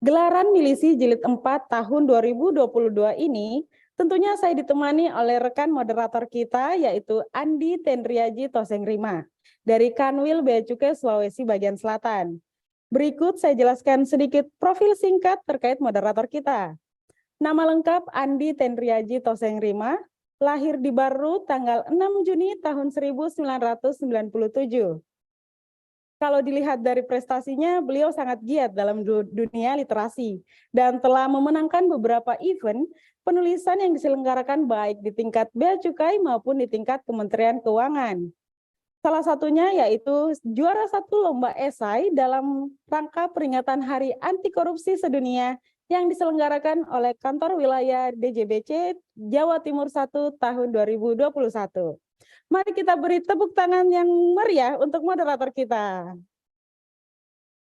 Gelaran Milisi Jilid 4 tahun 2022 ini tentunya saya ditemani oleh rekan moderator kita yaitu Andi Tendriaji Tosengrima dari Kanwil Bea Cukai Sulawesi bagian Selatan. Berikut saya jelaskan sedikit profil singkat terkait moderator kita. Nama lengkap Andi Tendriaji Tosengrima, lahir di Baru tanggal 6 Juni tahun 1997. Kalau dilihat dari prestasinya, beliau sangat giat dalam dunia literasi dan telah memenangkan beberapa event penulisan yang diselenggarakan baik di tingkat Bea Cukai maupun di tingkat Kementerian Keuangan. Salah satunya yaitu juara 1 lomba esai dalam rangka peringatan Hari Anti Korupsi Sedunia yang diselenggarakan oleh Kantor Wilayah DJBC Jawa Timur 1 tahun 2021. Mari kita beri tepuk tangan yang meriah untuk moderator kita.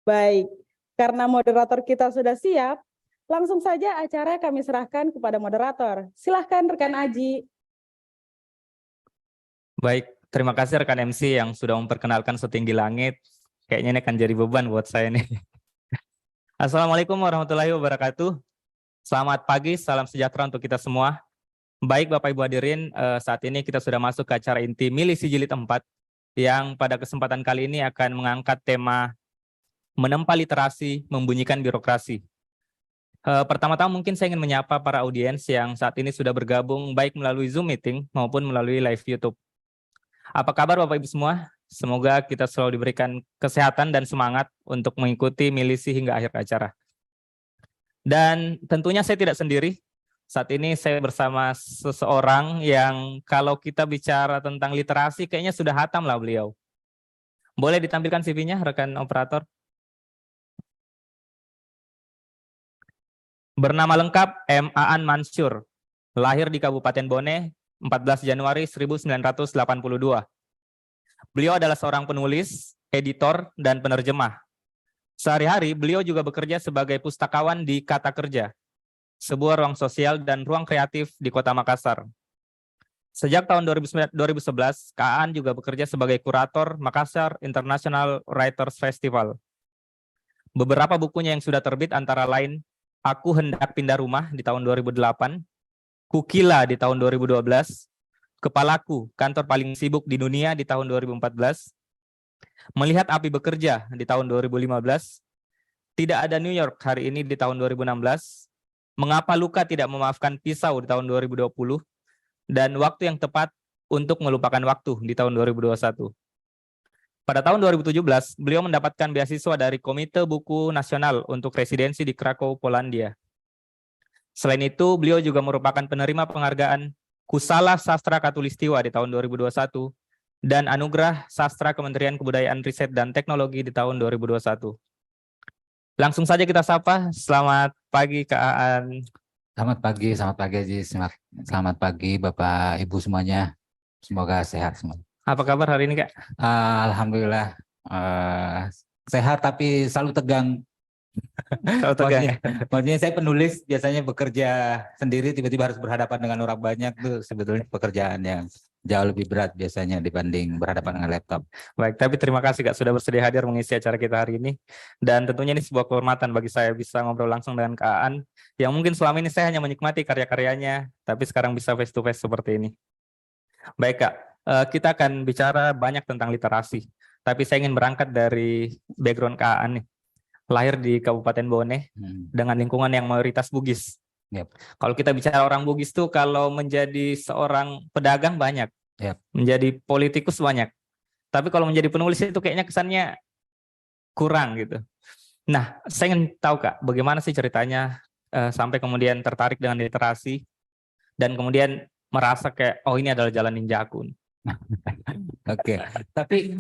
Baik, karena moderator kita sudah siap, langsung saja acara kami serahkan kepada moderator. Silahkan rekan Aji. Baik, terima kasih rekan MC yang sudah memperkenalkan Setinggi Langit. Kayaknya ini akan jadi beban buat saya nih. Assalamualaikum warahmatullahi wabarakatuh. Selamat pagi, salam sejahtera untuk kita semua. Baik Bapak Ibu hadirin, saat ini kita sudah masuk ke acara inti Milisi Jilid 4 yang pada kesempatan kali ini akan mengangkat tema Menempa Literasi, Membunyikan Birokrasi. Pertama-tama mungkin saya ingin menyapa para audiens yang saat ini sudah bergabung baik melalui Zoom meeting maupun melalui live YouTube. Apa kabar Bapak Ibu semua? Semoga kita selalu diberikan kesehatan dan semangat untuk mengikuti Milisi hingga akhir acara. Dan tentunya saya tidak sendiri. Saat ini saya bersama seseorang yang kalau kita bicara tentang literasi kayaknya sudah hatam lah beliau. Boleh ditampilkan CV-nya rekan operator? Bernama lengkap M. Aan Mansur, lahir di Kabupaten Bone 14 Januari 1982. Beliau adalah seorang penulis, editor, dan penerjemah. Sehari-hari beliau juga bekerja sebagai pustakawan di Kata Kerja, sebuah ruang sosial dan ruang kreatif di Kota Makassar. Sejak tahun 2011, Kak Aan juga bekerja sebagai kurator Makassar International Writers Festival. Beberapa bukunya yang sudah terbit antara lain Aku Hendak Pindah Rumah di tahun 2008, Kukila di tahun 2012, Kepalaku, Kantor Paling Sibuk di Dunia di tahun 2014, Melihat Api Bekerja di tahun 2015, Tidak Ada New York Hari Ini di tahun 2016, Mengapa Luka Tidak Memaafkan Pisau di tahun 2020, dan Waktu Yang Tepat Untuk Melupakan Waktu di tahun 2021. Pada tahun 2017, beliau mendapatkan beasiswa dari Komite Buku Nasional untuk residensi di Krakow, Polandia. Selain itu, beliau juga merupakan penerima penghargaan Kusala Sastra Katulistiwa di tahun 2021 dan Anugerah Sastra Kementerian Kebudayaan Riset dan Teknologi di tahun 2021. Langsung saja kita sapa. Selamat pagi Kak Aan. Selamat pagi Haji. Selamat pagi Bapak Ibu semuanya. Semoga sehat semua. Apa kabar hari ini Kak? Alhamdulillah sehat tapi selalu tegang. Selalu tegang. Maksudnya saya penulis biasanya bekerja sendiri tiba-tiba harus berhadapan dengan orang banyak tuh sebetulnya pekerjaan yang jauh lebih berat biasanya dibanding berhadapan dengan laptop. Baik, tapi terima kasih Kak sudah bersedia hadir mengisi acara kita hari ini. Dan tentunya ini sebuah kehormatan bagi saya bisa ngobrol langsung dengan Kak Aan yang mungkin selama ini saya hanya menikmati karya-karyanya, tapi sekarang bisa face to face seperti ini. Baik Kak, kita akan bicara banyak tentang literasi, tapi saya ingin berangkat dari background Kak Aan nih. Lahir di Kabupaten Bone dengan lingkungan yang mayoritas Bugis. Yep. Kalau kita bicara orang Bugis tuh kalau menjadi seorang pedagang banyak, menjadi politikus banyak. Tapi kalau menjadi penulis itu kayaknya kesannya kurang gitu. Nah, saya ingin tahu Kak, bagaimana sih ceritanya sampai kemudian tertarik dengan literasi dan kemudian merasa kayak oh ini adalah jalan ninjaku. Oke. Tapi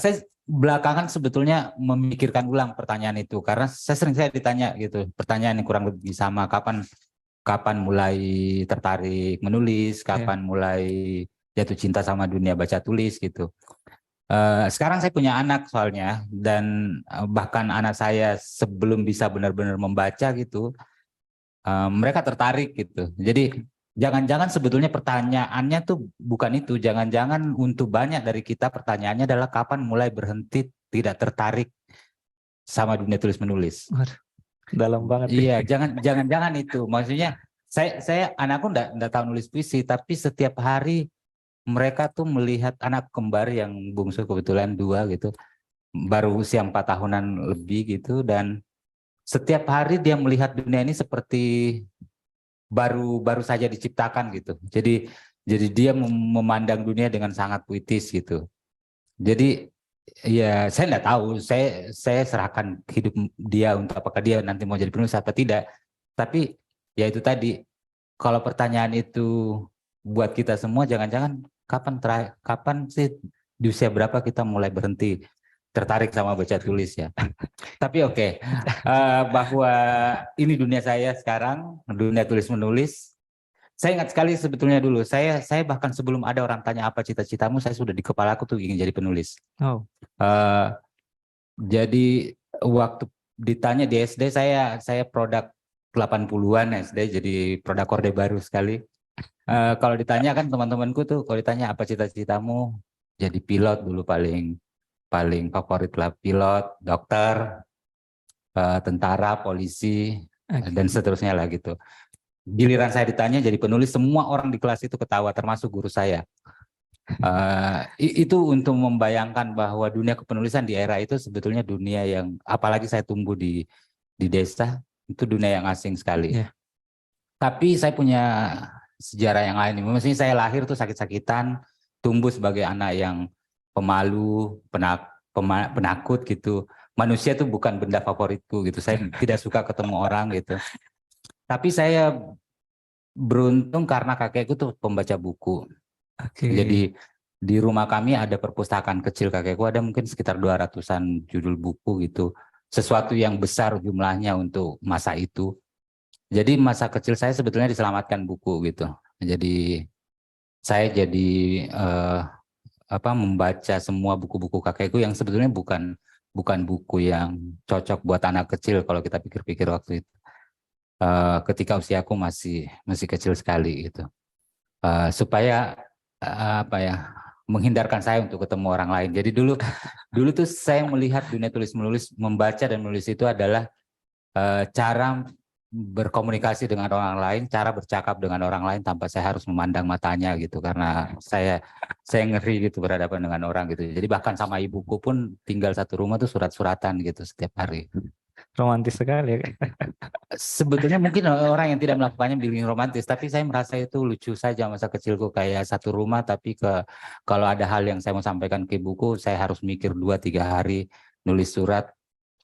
saya belakangan sebetulnya memikirkan ulang pertanyaan itu karena saya ditanya gitu pertanyaan yang kurang lebih sama kapan mulai tertarik menulis, kapan mulai jatuh cinta sama dunia baca tulis gitu. Sekarang saya punya anak soalnya dan bahkan anak saya sebelum bisa benar-benar membaca gitu mereka tertarik gitu. Jadi jangan-jangan sebetulnya pertanyaannya tuh bukan itu, jangan-jangan untuk banyak dari kita pertanyaannya adalah kapan mulai berhenti tidak tertarik sama dunia tulis-menulis. Dalam banget. Iya, jangan itu. Maksudnya saya anakku enggak tahu nulis puisi, tapi setiap hari mereka tuh melihat anak kembar yang bungsu kebetulan 2 gitu, baru usia 4 tahunan lebih gitu, dan setiap hari dia melihat dunia ini seperti baru saja diciptakan gitu. Jadi dia memandang dunia dengan sangat puitis gitu. Jadi ya saya enggak tahu, saya serahkan hidup dia untuk apakah dia nanti mau jadi penulis apa tidak. Tapi ya itu tadi, kalau pertanyaan itu buat kita semua, jangan-jangan kapan sih di usia berapa kita mulai berhenti tertarik sama baca tulis ya. Tapi oke, bahwa ini dunia saya sekarang, dunia tulis menulis. Saya ingat sekali sebetulnya dulu, saya bahkan sebelum ada orang tanya apa cita-citamu, saya sudah di kepala aku tuh ingin jadi penulis. Oh, Jadi waktu ditanya di SD, saya produk 80-an SD, jadi produk Orde Baru sekali. Kalau ditanya kan teman-temanku tuh, kalau ditanya apa cita-citamu, jadi pilot dulu paling favorit lah, pilot, dokter, tentara, polisi, dan seterusnya lah gitu. Giliran saya ditanya jadi penulis, semua orang di kelas itu ketawa, termasuk guru saya. Itu untuk membayangkan bahwa dunia kepenulisan di era itu sebetulnya dunia yang, apalagi saya tumbuh di desa, itu dunia yang asing sekali. Yeah. Tapi saya punya sejarah yang lain. Maksudnya saya lahir tuh sakit-sakitan, tumbuh sebagai anak yang pemalu, penakut gitu. Manusia tuh bukan benda favoritku gitu. Saya tidak suka ketemu orang gitu. Tapi saya beruntung karena kakekku tuh pembaca buku. Jadi di rumah kami ada perpustakaan kecil kakekku, ada mungkin sekitar 200-an judul buku gitu. Sesuatu yang besar jumlahnya untuk masa itu. Jadi masa kecil saya sebetulnya diselamatkan buku gitu. Jadi saya membaca semua buku-buku kakekku yang sebetulnya bukan buku yang cocok buat anak kecil kalau kita pikir-pikir waktu itu. Ketika usiaku masih kecil sekali gitu, supaya menghindarkan saya untuk ketemu orang lain. Jadi dulu tuh saya melihat dunia tulis menulis, membaca dan menulis itu adalah cara berkomunikasi dengan orang lain, cara bercakap dengan orang lain tanpa saya harus memandang matanya gitu, karena saya ngeri gitu berhadapan dengan orang gitu. Jadi bahkan sama ibuku pun tinggal satu rumah tuh surat-suratan gitu setiap hari. romantis sekali. Sebetulnya mungkin orang yang tidak melakukannya bilang romantis, tapi saya merasa itu lucu saja masa kecilku, kayak satu rumah tapi kalau ada hal yang saya mau sampaikan ke ibuku, saya harus mikir 2-3 hari nulis surat.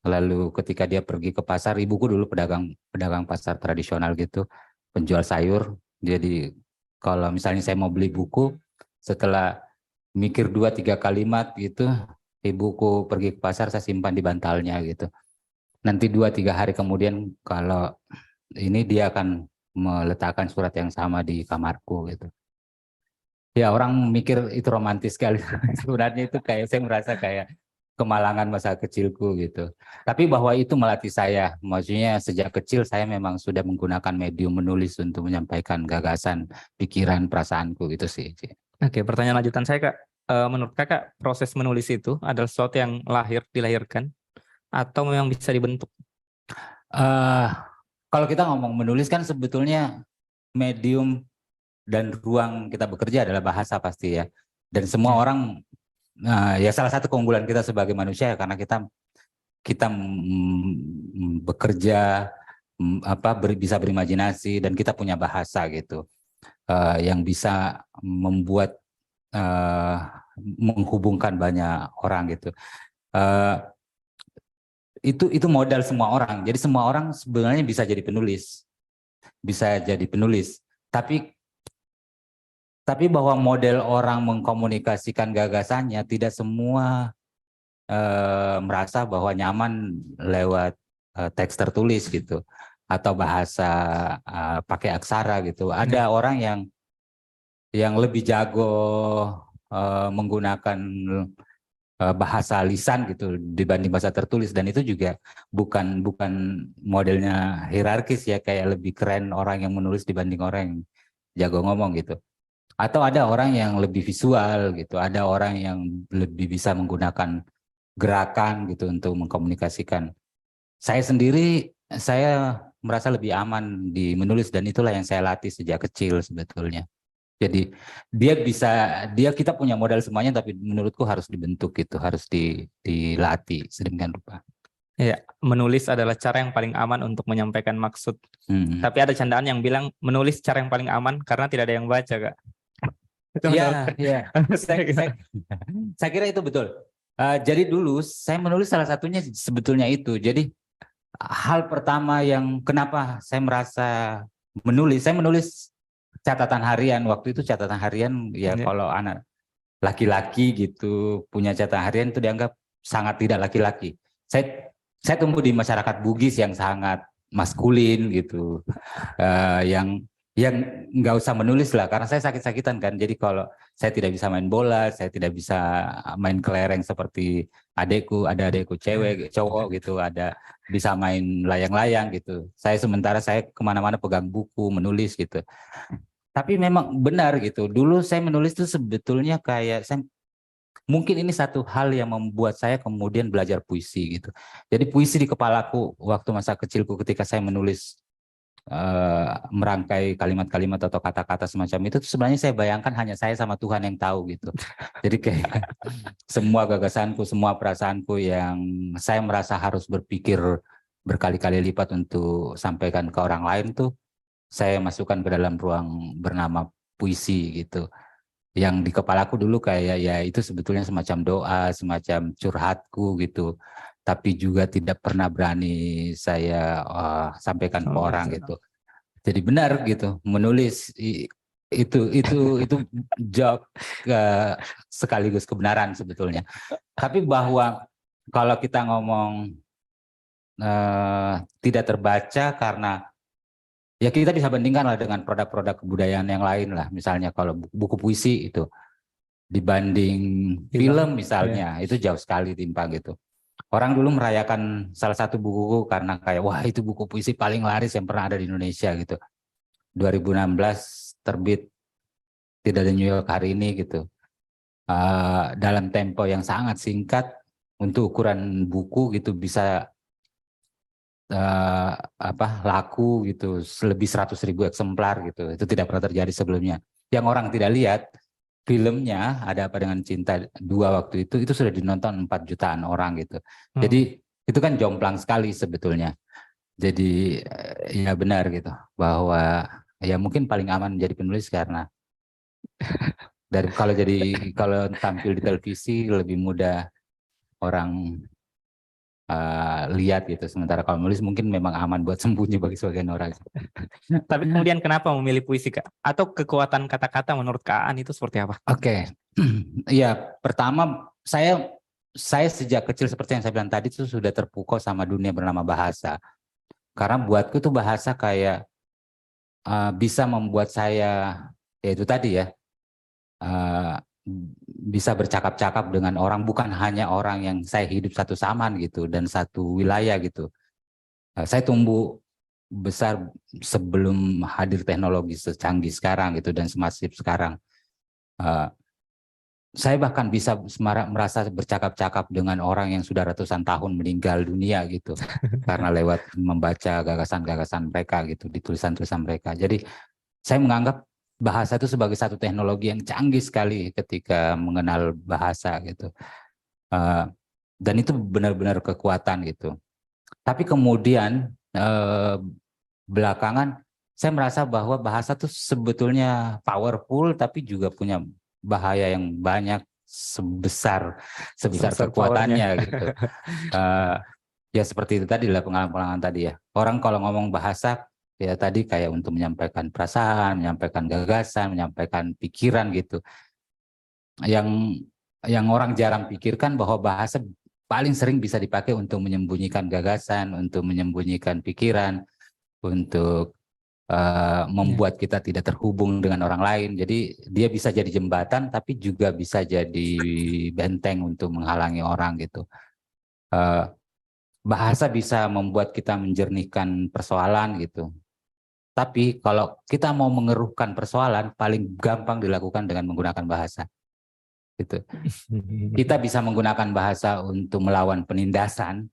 Lalu ketika dia pergi ke pasar, ibuku dulu pedagang pasar tradisional gitu, penjual sayur. Jadi kalau misalnya saya mau beli buku, setelah mikir 2-3 kalimat gitu, ibuku pergi ke pasar, saya simpan di bantalnya gitu. Nanti 2-3 hari kemudian kalau ini dia akan meletakkan surat yang sama di kamarku gitu. Ya orang mikir itu romantis sekali. Sebenarnya itu kayak saya merasa kayak kemalangan masa kecilku gitu. Tapi bahwa itu melatih saya. Maksudnya sejak kecil saya memang sudah menggunakan medium menulis untuk menyampaikan gagasan, pikiran, perasaanku gitu sih. Oke, pertanyaan lanjutan saya Kak. Menurut Kakak proses menulis itu adalah sesuatu yang dilahirkan atau memang bisa dibentuk? Kalau kita ngomong menulis kan sebetulnya medium dan ruang kita bekerja adalah bahasa pasti ya. Dan semua orang, ya salah satu keunggulan kita sebagai manusia karena kita bekerja, bisa berimajinasi dan kita punya bahasa gitu, yang bisa membuat menghubungkan banyak orang gitu. Itu modal semua orang. Jadi semua orang sebenarnya bisa jadi penulis. Tapi bahwa model orang mengkomunikasikan gagasannya tidak semua merasa bahwa nyaman lewat teks tertulis gitu atau bahasa pakai aksara gitu. Ada orang yang lebih jago menggunakan bahasa lisan gitu dibanding bahasa tertulis, dan itu juga bukan modelnya hierarkis ya, kayak lebih keren orang yang menulis dibanding orang yang jago ngomong gitu. Atau ada orang yang lebih visual gitu, ada orang yang lebih bisa menggunakan gerakan gitu untuk mengkomunikasikan. Saya sendiri saya merasa lebih aman di menulis dan itulah yang saya latih sejak kecil sebetulnya. Jadi kita punya modal semuanya tapi menurutku harus dibentuk gitu, harus dilatih sedemikian rupa. Ya, menulis adalah cara yang paling aman untuk menyampaikan maksud. Tapi ada candaan yang bilang menulis cara yang paling aman karena tidak ada yang baca, Kak. Itu Iya, iya. Saya kira itu betul. Jadi dulu saya menulis salah satunya sebetulnya itu. Jadi hal pertama yang kenapa saya merasa saya menulis catatan harian. Waktu itu catatan harian ya kalau anak laki-laki gitu punya catatan harian itu dianggap sangat tidak laki-laki. Saya tumbuh di masyarakat Bugis yang sangat maskulin gitu, yang nggak usah menulis lah karena saya sakit-sakitan kan. Jadi kalau saya tidak bisa main bola, saya tidak bisa main kelereng seperti ada adekku cowok gitu, ada bisa main layang-layang gitu. Sementara saya kemana-mana pegang buku, menulis gitu. Tapi memang benar gitu. Dulu saya menulis itu sebetulnya mungkin ini satu hal yang membuat saya kemudian belajar puisi gitu. Jadi puisi di kepalaku waktu masa kecilku ketika saya menulis merangkai kalimat-kalimat atau kata-kata semacam itu sebenarnya saya bayangkan hanya saya sama Tuhan yang tahu gitu. Jadi kayak semua gagasanku, semua perasaanku yang saya merasa harus berpikir berkali-kali lipat untuk sampaikan ke orang lain tuh saya masukkan ke dalam ruang bernama puisi gitu. Yang di kepalaku dulu kayak ya itu sebetulnya semacam doa, semacam curhatku gitu. Tapi juga tidak pernah berani saya sampaikan ke orang gitu. Jadi benar gitu, menulis itu job sekaligus kebenaran sebetulnya. Tapi bahwa kalau kita ngomong tidak terbaca karena ya kita bisa bandingkan lah dengan produk-produk kebudayaan yang lain lah. Misalnya kalau buku puisi itu dibanding film misalnya itu jauh sekali timpang gitu. Orang dulu merayakan salah satu bukuku karena kayak wah itu buku puisi paling laris yang pernah ada di Indonesia gitu. 2016 terbit Tidak Ada New York Hari Ini gitu. Dalam tempo yang sangat singkat untuk ukuran buku gitu bisa laku gitu lebih 100.000 eksemplar gitu. Itu tidak pernah terjadi sebelumnya. Yang orang tidak lihat filmnya Ada Apa Dengan Cinta 2 waktu itu sudah dinonton 4 jutaan orang gitu. Jadi itu kan jomplang sekali sebetulnya. Jadi ya benar gitu bahwa ya mungkin paling aman menjadi penulis karena kalau tampil di televisi lebih mudah orang lihat gitu. Sementara kalau menulis mungkin memang aman buat sembunyi bagi sebagian orang. Tapi kemudian kenapa memilih puisi, Kak? Atau kekuatan kata-kata menurut Kak Aan itu seperti apa? Oke. Ya, pertama saya sejak kecil seperti yang saya bilang tadi itu sudah terpukau sama dunia bernama bahasa. Karena buatku tuh bahasa kayak bisa membuat saya ya itu tadi ya bisa bercakap-cakap dengan orang, bukan hanya orang yang saya hidup satu zaman gitu dan satu wilayah gitu. Saya tumbuh besar sebelum hadir teknologi secanggih sekarang gitu dan semasif sekarang. Saya bahkan bisa merasa bercakap-cakap dengan orang yang sudah ratusan tahun meninggal dunia gitu karena lewat membaca gagasan-gagasan mereka gitu di tulisan-tulisan mereka. Jadi saya menganggap bahasa itu sebagai satu teknologi yang canggih sekali ketika mengenal bahasa gitu. Dan itu benar-benar kekuatan gitu. Tapi kemudian belakangan saya merasa bahwa bahasa itu sebetulnya powerful tapi juga punya bahaya yang banyak sebesar kekuatannya gitu. Ya seperti itu tadi lah pengalaman tadi ya. Orang kalau ngomong bahasa ya tadi kayak untuk menyampaikan perasaan, menyampaikan gagasan, menyampaikan pikiran gitu. Yang orang jarang pikirkan bahwa bahasa paling sering bisa dipakai untuk menyembunyikan gagasan, untuk menyembunyikan pikiran, untuk membuat kita tidak terhubung dengan orang lain. Jadi dia bisa jadi jembatan, tapi juga bisa jadi benteng untuk menghalangi orang gitu. Bahasa bisa membuat kita menjernihkan persoalan gitu. Tapi kalau kita mau mengeruhkan persoalan, paling gampang dilakukan dengan menggunakan bahasa. Gitu. Kita bisa menggunakan bahasa untuk melawan penindasan,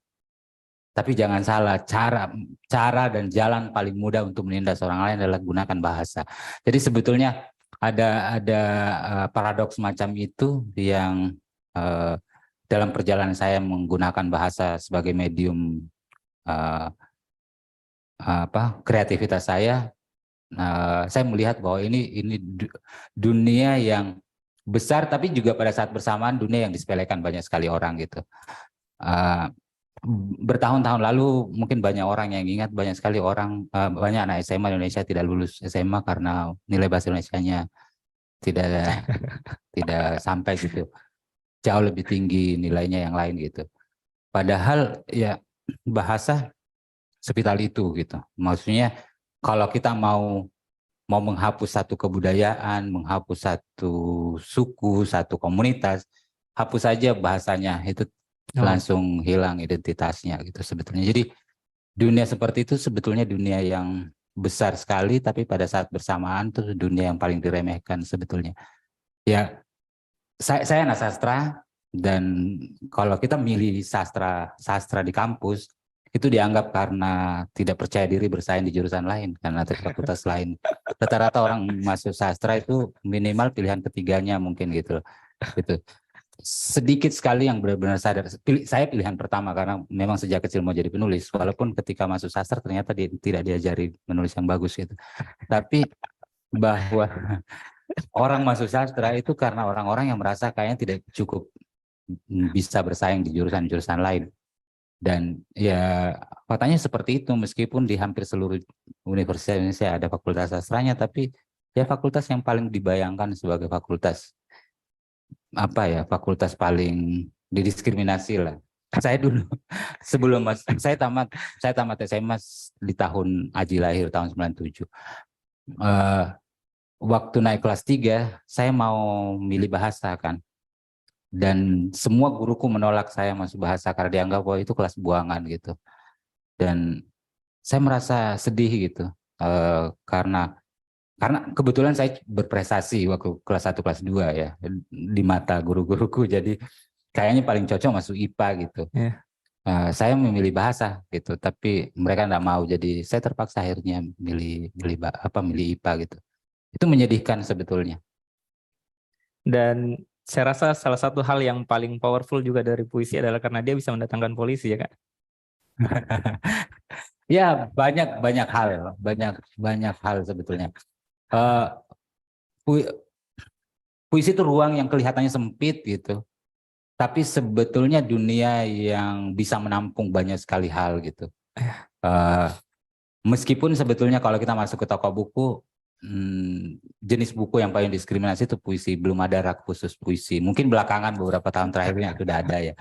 Tapi jangan salah, cara dan jalan paling mudah untuk menindas orang lain adalah gunakan bahasa. Jadi sebetulnya ada paradoks semacam itu yang dalam perjalanan saya menggunakan bahasa sebagai medium kreativitas saya melihat bahwa ini dunia yang besar, tapi juga pada saat bersamaan dunia yang disepelekan banyak sekali orang gitu. Bertahun-tahun lalu mungkin banyak orang yang ingat, banyak sekali orang, banyak anak SMA Indonesia tidak lulus SMA karena nilai bahasa Indonesianya tidak sampai gitu, jauh lebih tinggi nilainya yang lain gitu. Padahal ya bahasa sevital itu gitu. Maksudnya kalau kita mau menghapus satu kebudayaan, menghapus satu suku, satu komunitas, hapus saja bahasanya, itu langsung hilang identitasnya gitu sebetulnya. Jadi dunia seperti itu sebetulnya dunia yang besar sekali, tapi pada saat bersamaan itu dunia yang paling diremehkan sebetulnya. Ya, saya anak sastra, dan kalau kita milih sastra di kampus, itu dianggap karena tidak percaya diri bersaing di jurusan lain, karena ada fakultas lain. Rata-rata orang masuk sastra itu minimal pilihan ketiganya mungkin gitu. Sedikit sekali yang benar-benar sadar. Saya pilihan pertama karena memang sejak kecil mau jadi penulis, walaupun ketika masuk sastra ternyata tidak diajari menulis yang bagus gitu. Tapi bahwa orang masuk sastra itu karena orang-orang yang merasa kayaknya tidak cukup bisa bersaing di jurusan-jurusan lain. Dan ya faktanya seperti itu, meskipun di hampir seluruh universitas Indonesia ada fakultas sastranya, tapi ya fakultas yang paling dibayangkan sebagai fakultas fakultas paling didiskriminasi lah. Saya dulu sebelum saya tamat SMA di tahun Aji lahir tahun 97. Waktu naik kelas 3 saya mau milih bahasa kan. Dan semua guruku menolak saya masuk bahasa karena dianggap bahwa itu kelas buangan gitu. Dan saya merasa sedih gitu. Karena kebetulan saya berprestasi waktu kelas 1 kelas 2 ya di mata guru-guruku, jadi kayaknya paling cocok masuk IPA gitu. Yeah. Saya memilih bahasa gitu, tapi mereka enggak mau, jadi saya terpaksa akhirnya milih IPA gitu. Itu menyedihkan sebetulnya. Dan saya rasa salah satu hal yang paling powerful juga dari puisi adalah karena dia bisa mendatangkan polisi ya Kak. Ya banyak hal sebetulnya. Puisi itu ruang yang kelihatannya sempit gitu, tapi sebetulnya dunia yang bisa menampung banyak sekali hal gitu. Meskipun sebetulnya kalau kita masuk ke toko buku, jenis buku yang paling diskriminasi itu puisi, belum ada rak khusus puisi. Mungkin belakangan beberapa tahun terakhir ini sudah ada ya.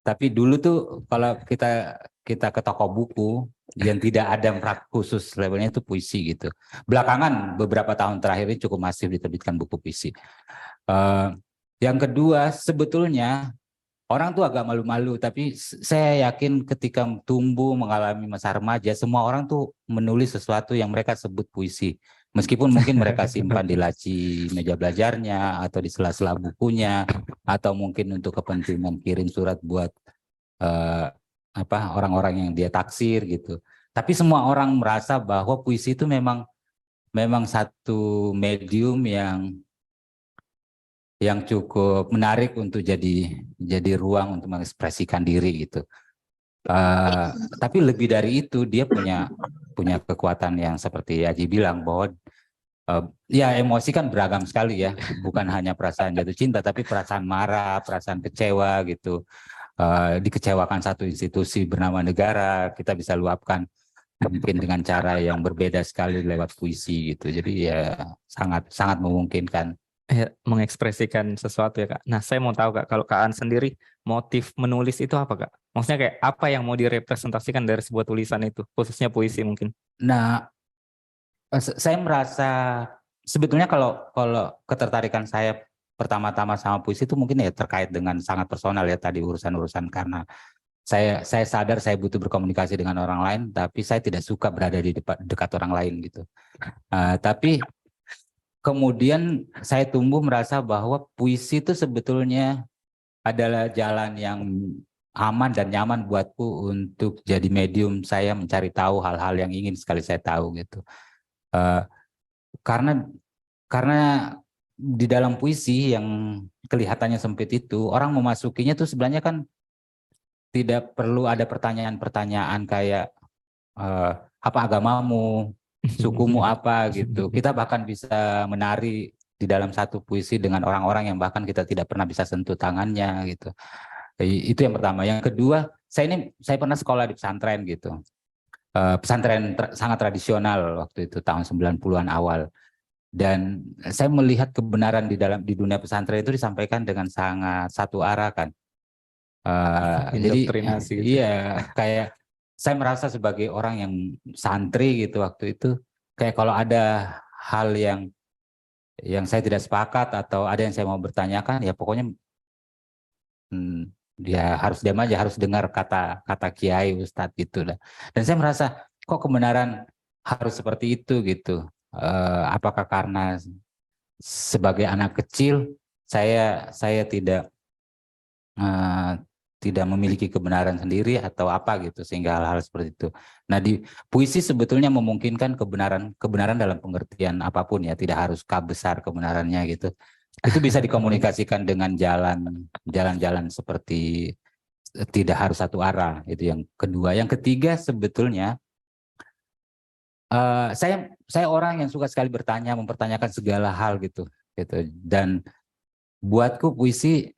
Tapi dulu tuh kalau kita ke toko buku yang tidak ada rak khusus labelnya itu puisi gitu. Belakangan beberapa tahun terakhir ini cukup masif diterbitkan buku puisi. Yang kedua, sebetulnya orang tuh agak malu-malu, tapi saya yakin ketika tumbuh mengalami masa remaja, semua orang tuh menulis sesuatu yang mereka sebut puisi. Meskipun mungkin mereka simpan di laci meja belajarnya, atau di sela-sela bukunya, atau mungkin untuk kepentingan kirim surat buat orang-orang yang dia taksir gitu. Tapi semua orang merasa bahwa puisi itu memang satu medium yang cukup menarik untuk jadi ruang untuk mengekspresikan diri gitu. Tapi lebih dari itu dia punya kekuatan yang seperti Aji bilang bahwa ya emosi kan beragam sekali ya, bukan hanya perasaan jatuh cinta, tapi perasaan marah, perasaan kecewa gitu. Dikecewakan satu institusi bernama negara, kita bisa luapkan mungkin dengan cara yang berbeda sekali lewat puisi gitu. Jadi ya sangat memungkinkan mengekspresikan sesuatu ya Kak. Nah saya mau tahu Kak, kalau Kak Aan sendiri motif menulis itu apa Kak? Maksudnya kayak apa yang mau direpresentasikan dari sebuah tulisan itu, khususnya puisi mungkin? Nah, saya merasa sebetulnya kalau ketertarikan saya pertama-tama sama puisi itu mungkin ya terkait dengan sangat personal ya tadi urusan-urusan, karena saya sadar saya butuh berkomunikasi dengan orang lain, tapi saya tidak suka berada di dekat orang lain gitu. Tapi kemudian saya tumbuh merasa bahwa puisi itu sebetulnya adalah jalan yang aman dan nyaman buatku untuk jadi medium saya mencari tahu hal-hal yang ingin sekali saya tahu gitu. Eh, karena karena di dalam puisi yang kelihatannya sempit itu, orang memasukinya tuh sebenarnya kan tidak perlu ada pertanyaan-pertanyaan kayak apa agamamu, sukumu apa gitu. Kita bahkan bisa menari di dalam satu puisi dengan orang-orang yang bahkan kita tidak pernah bisa sentuh tangannya gitu. Itu yang pertama. Yang kedua, saya pernah sekolah di pesantren gitu. Pesantren sangat tradisional waktu itu tahun 90-an awal. Dan saya melihat kebenaran di dunia pesantren itu disampaikan dengan sangat satu arah kan. Jadi Indoktrinasi gitu. iya, kayak saya merasa sebagai orang yang santri gitu waktu itu, kayak kalau ada hal yang saya tidak sepakat atau ada yang saya mau bertanyakan, ya pokoknya dia harus diam aja, harus dengar kata kiai ustadz gitu lah. Dan saya merasa kok kebenaran harus seperti itu gitu. Apakah karena sebagai anak kecil saya tidak memiliki kebenaran sendiri atau apa gitu sehingga hal-hal seperti itu. Nah, di puisi sebetulnya memungkinkan kebenaran dalam pengertian apapun ya, tidak harus besar kebenarannya gitu. Itu bisa dikomunikasikan dengan jalan-jalan seperti tidak harus satu arah. Itu yang kedua. Yang ketiga sebetulnya saya orang yang suka sekali mempertanyakan segala hal gitu. Dan buatku puisi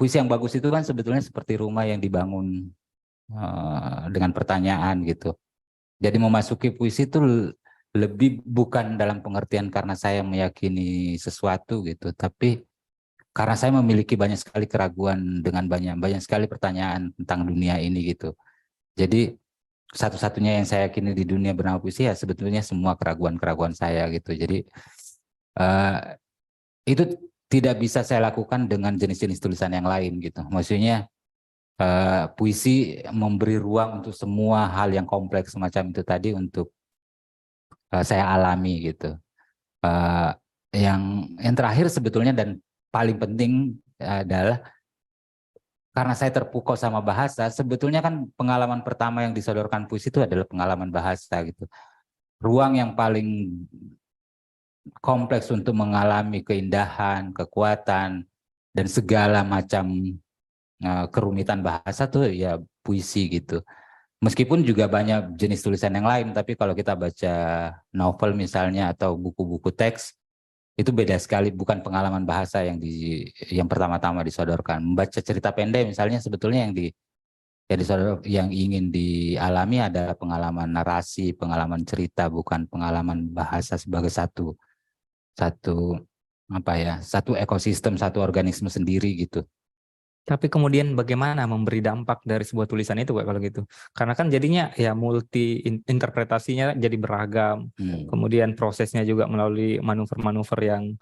yang bagus itu kan sebetulnya seperti rumah yang dibangun dengan pertanyaan gitu. Jadi memasuki puisi itu lebih bukan dalam pengertian karena saya meyakini sesuatu gitu, tapi karena saya memiliki banyak sekali keraguan dengan banyak sekali pertanyaan tentang dunia ini gitu. Jadi satu-satunya yang saya yakini di dunia bernama puisi ya sebetulnya semua keraguan-keraguan saya gitu. Jadi itu tidak bisa saya lakukan dengan jenis-jenis tulisan yang lain gitu. Maksudnya puisi memberi ruang untuk semua hal yang kompleks semacam itu tadi untuk saya alami gitu. Yang terakhir sebetulnya dan paling penting adalah karena saya terpukau sama bahasa, sebetulnya kan pengalaman pertama yang disodorkan puisi itu adalah pengalaman bahasa gitu. Ruang yang paling kompleks untuk mengalami keindahan, kekuatan, dan segala macam kerumitan bahasa tuh ya puisi gitu. Meskipun juga banyak jenis tulisan yang lain, tapi kalau kita baca novel misalnya atau buku-buku teks, itu beda sekali, bukan pengalaman bahasa yang pertama-tama disodorkan. Membaca cerita pendek misalnya sebetulnya yang ingin dialami adalah pengalaman narasi, pengalaman cerita, bukan pengalaman bahasa sebagai satu ekosistem, satu organisme sendiri gitu. Tapi kemudian bagaimana memberi dampak dari sebuah tulisan itu Pak, kalau gitu? Karena kan jadinya ya interpretasinya jadi beragam. Kemudian prosesnya juga melalui manuver-manuver yang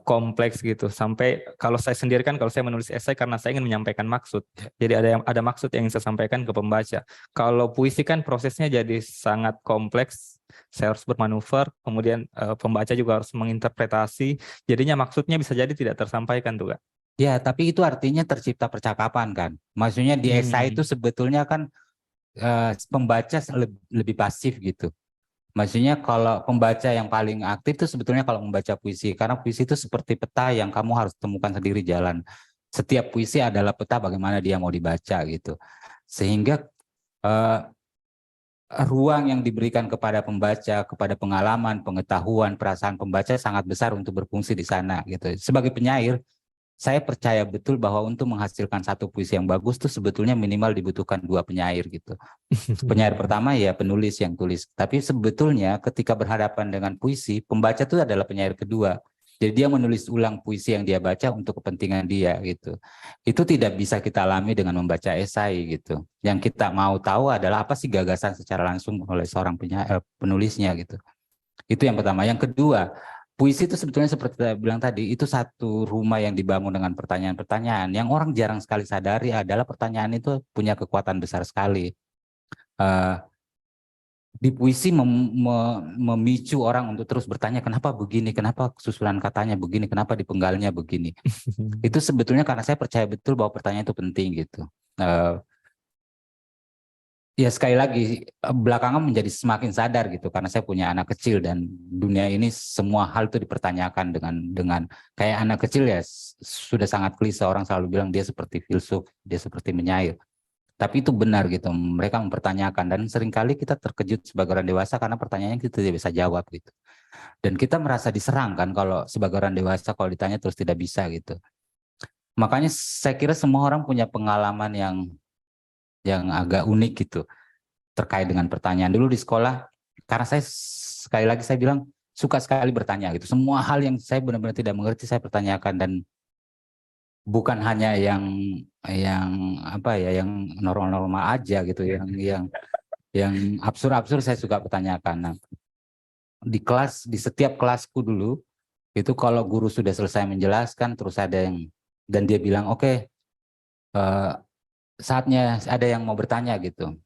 kompleks gitu. Sampai kalau saya sendiri kan kalau saya menulis esai karena saya ingin menyampaikan maksud. Jadi ada maksud yang saya sampaikan ke pembaca. Kalau puisi kan prosesnya jadi sangat kompleks. Saya harus bermanuver, kemudian pembaca juga harus menginterpretasi. Jadinya maksudnya bisa jadi tidak tersampaikan tuh Kak. Ya, tapi itu artinya tercipta percakapan kan. Maksudnya di esai itu sebetulnya kan pembaca lebih pasif gitu. Maksudnya kalau pembaca yang paling aktif itu sebetulnya kalau membaca puisi. Karena puisi itu seperti peta yang kamu harus temukan sendiri jalan. Setiap puisi adalah peta bagaimana dia mau dibaca gitu. Sehingga ruang yang diberikan kepada pembaca, kepada pengalaman, pengetahuan, perasaan pembaca sangat besar untuk berfungsi di sana gitu. Sebagai penyair, saya percaya betul bahwa untuk menghasilkan satu puisi yang bagus tuh sebetulnya minimal dibutuhkan 2 penyair gitu. Penyair pertama ya penulis yang tulis. Tapi sebetulnya ketika berhadapan dengan puisi, pembaca itu adalah penyair kedua. Jadi dia menulis ulang puisi yang dia baca untuk kepentingan dia gitu. Itu tidak bisa kita alami dengan membaca esai gitu. Yang kita mau tahu adalah apa sih gagasan secara langsung oleh seorang penulisnya gitu. Itu yang pertama. Yang kedua, puisi itu sebetulnya seperti saya bilang tadi, itu satu rumah yang dibangun dengan pertanyaan-pertanyaan. Yang orang jarang sekali sadari adalah pertanyaan itu punya kekuatan besar sekali. di puisi memicu orang untuk terus bertanya kenapa begini, kenapa susulan katanya begini, kenapa dipenggalnya begini. Itu sebetulnya karena saya percaya betul bahwa pertanyaan itu penting gitu. Ya sekali lagi belakangan menjadi semakin sadar gitu karena saya punya anak kecil dan dunia ini semua hal itu dipertanyakan dengan kayak anak kecil ya sudah sangat klise, orang selalu bilang dia seperti filsuf, dia seperti penyair. Tapi itu benar gitu, mereka mempertanyakan dan seringkali kita terkejut sebagai orang dewasa karena pertanyaannya kita tidak bisa jawab gitu. Dan kita merasa diserang kan kalau sebagai orang dewasa kalau ditanya terus tidak bisa gitu. Makanya saya kira semua orang punya pengalaman yang agak unik gitu terkait dengan pertanyaan. Dulu di sekolah, karena saya sekali lagi saya bilang suka sekali bertanya gitu. Semua hal yang saya benar-benar tidak mengerti saya pertanyakan dan bukan hanya yang apa ya, yang normal-normal aja gitu, yang absurd-absurd saya suka pertanyakan. Nah, di setiap kelasku dulu itu kalau guru sudah selesai menjelaskan terus ada yang dan dia bilang oke, saatnya ada yang mau bertanya gitu.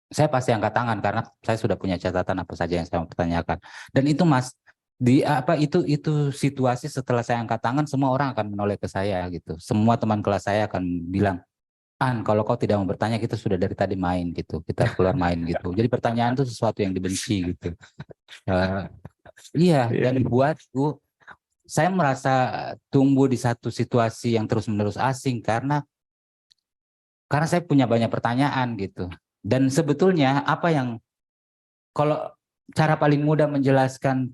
Saya pasti angkat tangan karena saya sudah punya catatan apa saja yang saya mau pertanyakan. Dan itu Mas, itu situasi setelah saya angkat tangan semua orang akan menoleh ke saya gitu. Semua teman kelas saya akan bilang, "An, kalau kau tidak mau bertanya kita sudah dari tadi main gitu. Kita keluar main gitu." Jadi pertanyaan itu sesuatu yang dibenci gitu. Iya, dan buatku saya merasa tumbuh di satu situasi yang terus-menerus asing karena saya punya banyak pertanyaan gitu. Dan sebetulnya apa yang kalau cara paling mudah menjelaskan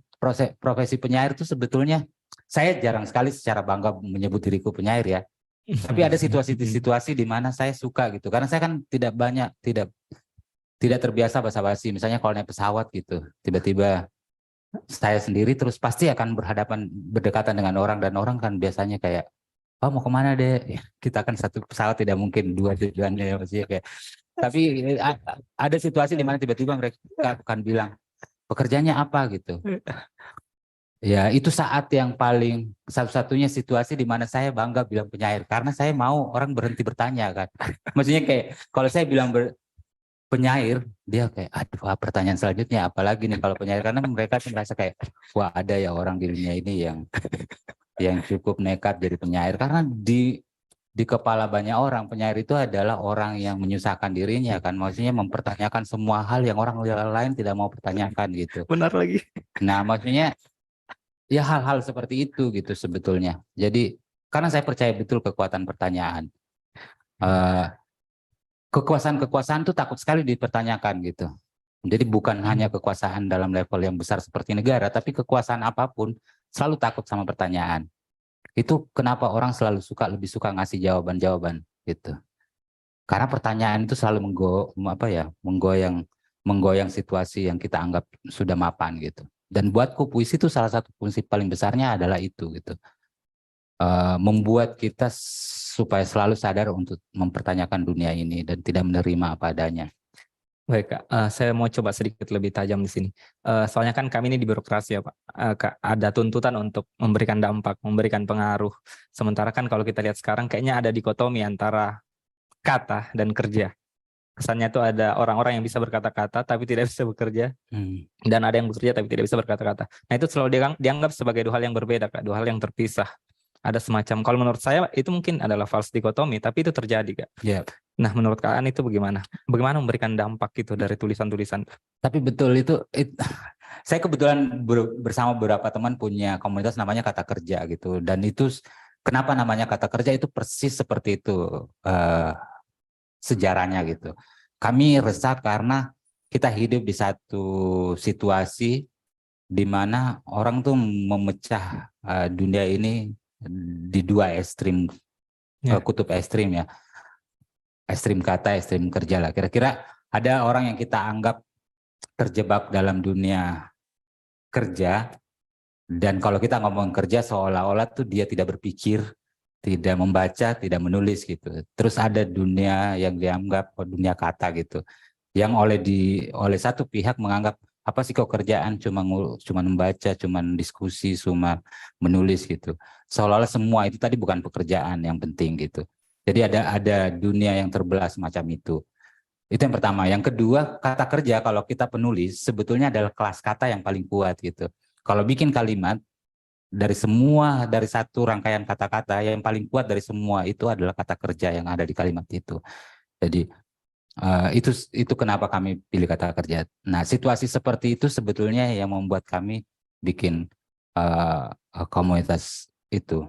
profesi penyair itu sebetulnya saya jarang sekali secara bangga menyebut diriku penyair ya. Tapi ada situasi-situasi di mana saya suka gitu. Karena saya kan tidak terbiasa basa-basi. Misalnya kalau naik pesawat gitu, tiba-tiba saya sendiri terus pasti akan berdekatan dengan orang dan orang kan biasanya kayak, "Oh mau kemana deh?" Ya, kita kan satu pesawat tidak mungkin dua tujuannya ya maksudnya kayak. Tapi ada situasi di mana tiba-tiba mereka akan bilang, "Pekerjaannya apa?" gitu. Ya itu saat yang paling satu-satunya situasi di mana saya bangga bilang penyair karena saya mau orang berhenti bertanya kan. Maksudnya kayak kalau saya bilang penyair, dia kayak aduh pertanyaan selanjutnya apalagi nih kalau penyair karena mereka merasa kayak wah ada ya orang di dunia ini yang cukup nekat jadi penyair karena di kepala banyak orang penyair itu adalah orang yang menyusahkan dirinya kan, maksudnya mempertanyakan semua hal yang orang lain tidak mau pertanyakan gitu. Benar lagi. Nah maksudnya ya hal-hal seperti itu gitu sebetulnya. Jadi karena saya percaya betul kekuatan pertanyaan. Kekuasaan tuh takut sekali dipertanyakan gitu. Jadi bukan hanya kekuasaan dalam level yang besar seperti negara, tapi kekuasaan apapun selalu takut sama pertanyaan. Itu kenapa orang lebih suka ngasih jawaban-jawaban gitu. Karena pertanyaan itu selalu menggoyang situasi yang kita anggap sudah mapan gitu. Dan buatku puisi itu salah satu fungsi paling besarnya adalah itu gitu. Membuat kita supaya selalu sadar untuk mempertanyakan dunia ini dan tidak menerima apa adanya. Baik Kak, saya mau coba sedikit lebih tajam di sini. Soalnya kan kami ini di birokrasi ya Pak, Kak, ada tuntutan untuk memberikan dampak, memberikan pengaruh. Sementara kan kalau kita lihat sekarang kayaknya ada dikotomi antara kata dan kerja. Kesannya itu ada orang-orang yang bisa berkata-kata tapi tidak bisa bekerja, dan ada yang bekerja tapi tidak bisa berkata-kata. Nah itu selalu dianggap sebagai dua hal yang berbeda Kak, dua hal yang terpisah. Ada semacam, kalau menurut saya itu mungkin adalah false dikotomi, tapi itu terjadi Kak. Yeah. Nah menurut Kak An itu bagaimana? Bagaimana memberikan dampak itu dari tulisan-tulisan? Tapi betul itu saya kebetulan bersama beberapa teman punya komunitas namanya Kata Kerja gitu. Dan itu kenapa namanya Kata Kerja itu persis seperti itu sejarahnya gitu. Kami resah karena kita hidup di satu situasi di mana orang tuh memecah dunia ini di dua ekstrim, kutub ekstrim ya. Ekstrim kata, ekstrim kerja lah. Kira-kira ada orang yang kita anggap terjebak dalam dunia kerja, dan kalau kita ngomong kerja seolah-olah tuh dia tidak berpikir, tidak membaca, tidak menulis gitu. Terus ada dunia yang dianggap dunia kata gitu, yang oleh satu pihak menganggap apa sih kok kerjaan cuma membaca, cuma diskusi, cuma menulis gitu. Seolah-olah semua itu tadi bukan pekerjaan yang penting gitu. Jadi ada dunia yang terbelah semacam itu. Itu yang pertama. Yang kedua, kata kerja kalau kita penulis sebetulnya adalah kelas kata yang paling kuat gitu. Kalau bikin kalimat dari satu rangkaian kata-kata yang paling kuat dari semua itu adalah kata kerja yang ada di kalimat itu. Jadi itu kenapa kami pilih kata kerja. Nah, situasi seperti itu sebetulnya yang membuat kami bikin komunitas itu.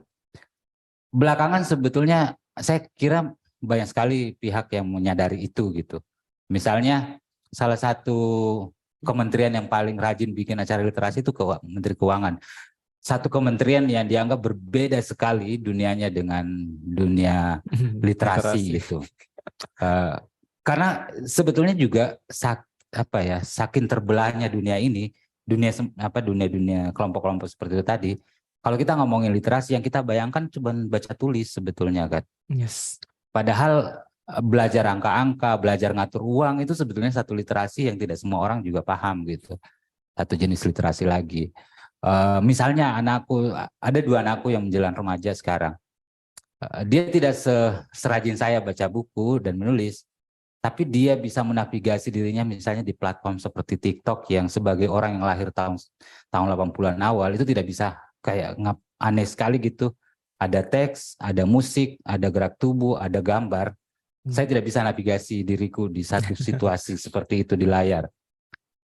Belakangan sebetulnya saya kira banyak sekali pihak yang menyadari itu gitu. Misalnya salah satu kementerian yang paling rajin bikin acara literasi itu Menteri Keuangan. Satu kementerian yang dianggap berbeda sekali dunianya dengan dunia literasi gitu. Karena sebetulnya juga saking terbelahnya dunia ini, dunia kelompok-kelompok seperti itu tadi. Kalau kita ngomongin literasi, yang kita bayangkan cuma baca tulis sebetulnya kan. Yes. Padahal belajar angka-angka, belajar ngatur uang itu sebetulnya satu literasi yang tidak semua orang juga paham gitu. Satu jenis literasi lagi. Misalnya ada 2 anakku yang menjelang remaja sekarang. Dia tidak serajin saya baca buku dan menulis, tapi dia bisa menavigasi dirinya misalnya di platform seperti TikTok yang sebagai orang yang lahir tahun 80-an awal itu tidak bisa, kayak aneh sekali gitu. Ada teks, ada musik, ada gerak tubuh, ada gambar. Saya tidak bisa navigasi diriku di satu situasi seperti itu di layar.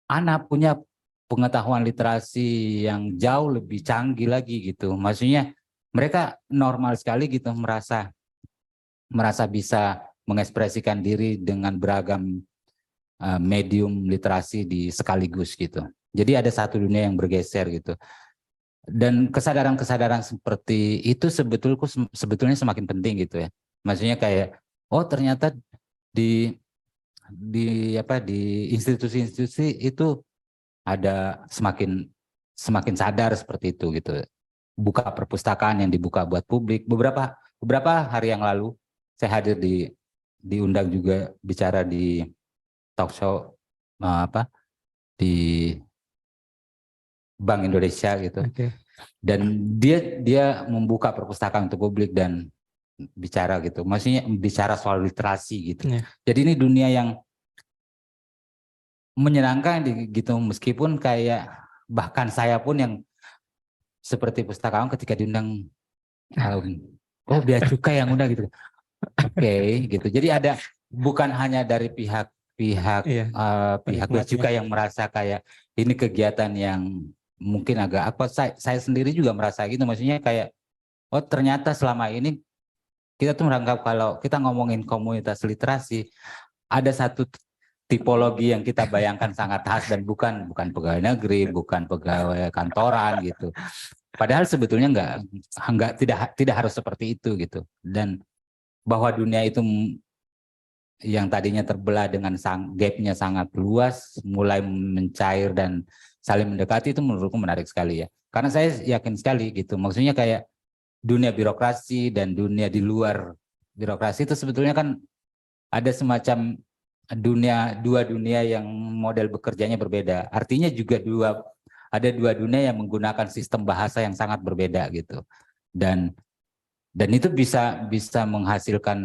Anak punya pengetahuan literasi yang jauh lebih canggih lagi gitu. Maksudnya mereka normal sekali gitu, merasa bisa mengekspresikan diri dengan beragam medium literasi di sekaligus gitu. Jadi ada satu dunia yang bergeser gitu. Dan kesadaran-kesadaran seperti itu sebetulnya semakin penting gitu ya. Maksudnya kayak ternyata di institusi-institusi itu ada semakin sadar seperti itu gitu. Buka perpustakaan yang dibuka buat publik. Beberapa hari yang lalu saya hadir diundang juga bicara di talk show di Bank Indonesia gitu. Okay. Dan dia membuka perpustakaan untuk publik dan bicara gitu. Maksudnya bicara soal literasi gitu. Yeah. Jadi ini dunia yang menyenangkan gitu, meskipun kayak bahkan saya pun yang seperti pustakawan ketika diundang bea cukai yang undang gitu. Oke, gitu. Jadi ada bukan hanya dari pihak bea cukai yang merasa kayak ini kegiatan yang mungkin agak saya sendiri juga merasa gitu, maksudnya kayak ternyata selama ini kita tuh menganggap kalau kita ngomongin komunitas literasi ada satu tipologi yang kita bayangkan sangat khas dan bukan pegawai negeri, bukan pegawai kantoran gitu. Padahal sebetulnya tidak harus seperti itu gitu. Dan bahwa dunia itu yang tadinya terbelah dengan gapnya sangat luas, mulai mencair dan saling mendekati, itu menurutku menarik sekali ya. Karena saya yakin sekali gitu, maksudnya kayak dunia birokrasi dan dunia di luar birokrasi itu sebetulnya kan ada semacam dua dunia yang model bekerjanya berbeda. Artinya juga ada dua dunia yang menggunakan sistem bahasa yang sangat berbeda gitu. Dan itu bisa menghasilkan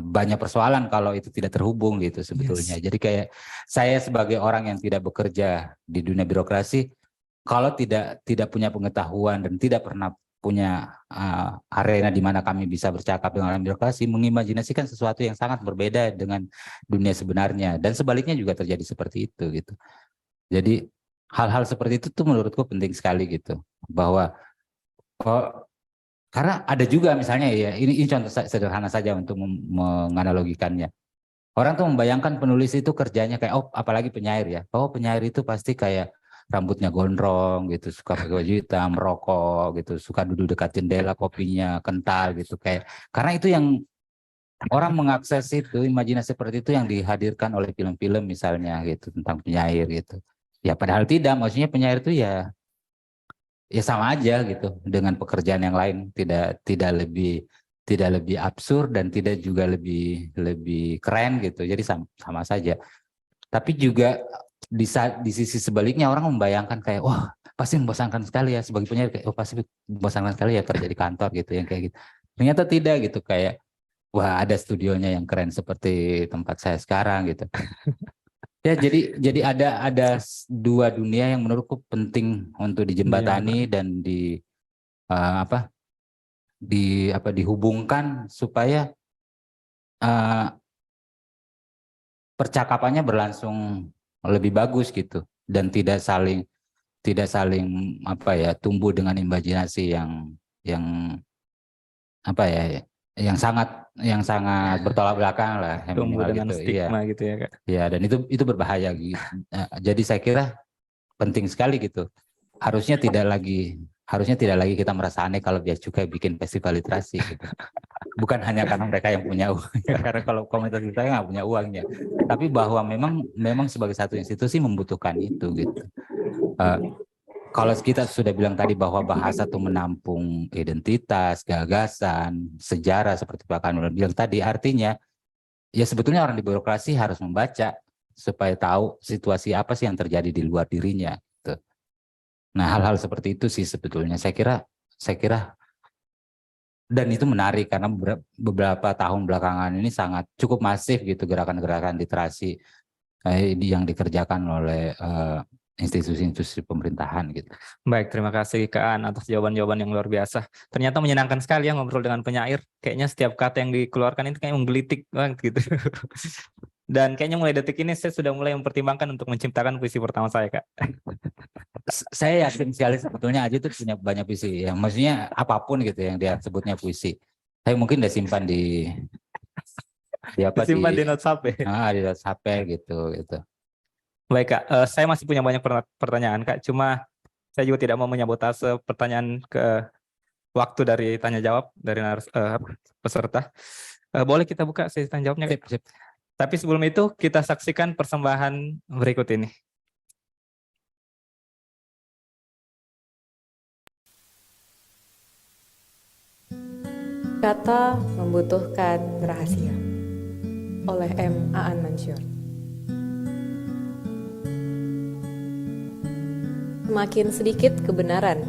banyak persoalan kalau itu tidak terhubung gitu sebetulnya. Yes. Jadi kayak saya sebagai orang yang tidak bekerja di dunia birokrasi, kalau tidak punya pengetahuan dan tidak pernah punya arena di mana kami bisa bercakap dengan orang birokrasi, mengimajinasikan sesuatu yang sangat berbeda dengan dunia sebenarnya. Dan sebaliknya juga terjadi seperti itu gitu. Jadi hal-hal seperti itu tuh menurutku penting sekali gitu. Bahwa karena ada juga misalnya ya, ini contoh sederhana saja untuk menganalogikannya. Orang tuh membayangkan penulis itu kerjanya kayak, apalagi penyair ya. Penyair itu pasti kayak rambutnya gondrong gitu, suka pakai baju hitam, merokok gitu, suka duduk dekat jendela, kopinya kental gitu kayak. Karena itu yang orang mengakses itu, imajinasi seperti itu yang dihadirkan oleh film-film misalnya gitu tentang penyair gitu. Ya padahal tidak, maksudnya penyair itu ya sama aja gitu dengan pekerjaan yang lain, tidak lebih absurd dan tidak juga lebih keren gitu. Jadi sama saja. Tapi juga di sisi sebaliknya orang membayangkan kayak pasti membosankan sekali ya sebagai penyair, kayak pasti membosankan sekali ya kerja di kantor gitu yang kayak gitu. Ternyata tidak gitu, kayak wah ada studionya yang keren seperti tempat saya sekarang gitu. Ya, jadi ada dua dunia yang menurutku penting untuk dijembatani dan apa dihubungkan supaya percakapannya berlangsung lebih bagus gitu dan tidak saling apa ya tumbuh dengan imajinasi yang apa ya yang sangat bertolak belakang lah yang tumbuh minimal dengan gitu. Iya. stigma gitu ya Kak. Ya, dan itu berbahaya gitu. Jadi saya kira penting sekali gitu. Harusnya tidak lagi kita merasa aneh kalau Bea Cukai bikin festival literasi gitu. Bukan hanya karena mereka yang punya uang, karena kalau komunitas kita nggak punya uangnya. Tapi bahwa memang sebagai satu institusi membutuhkan itu gitu. Kalau kita sudah bilang tadi bahwa bahasa itu menampung identitas, gagasan, sejarah seperti Pak Kanul bilang tadi, artinya ya sebetulnya orang di birokrasi harus membaca supaya tahu situasi apa sih yang terjadi di luar dirinya. Gitu. Nah, hal-hal seperti itu sih sebetulnya saya kira dan itu menarik karena beberapa tahun belakangan ini sangat cukup masif gitu gerakan-gerakan literasi yang dikerjakan oleh institusi-institusi pemerintahan gitu. Baik, terima kasih Kak Aan atas jawaban-jawaban yang luar biasa. Ternyata menyenangkan sekali ya ngobrol dengan penyair. Kayaknya setiap kata yang dikeluarkan itu kayak menggelitik banget gitu. Dan kayaknya mulai detik ini saya sudah mulai mempertimbangkan untuk menciptakan puisi pertama saya, Kak. Saya yakin sekali sebetulnya Aji itu punya banyak puisi yang maksudnya apapun gitu yang dia sebutnya puisi. Saya mungkin udah simpan di Simpan di notes HP. di notes HP gitu. Baik Kak, saya masih punya banyak pertanyaan Kak. Cuma saya juga tidak mau menyabotase pertanyaan ke waktu dari tanya jawab dari peserta. Boleh kita buka sesi tanya jawabnya, Kak? Sip. Tapi sebelum itu kita saksikan persembahan berikut ini. Kata membutuhkan rahasia oleh M. Aan Mansyur. Semakin sedikit kebenaran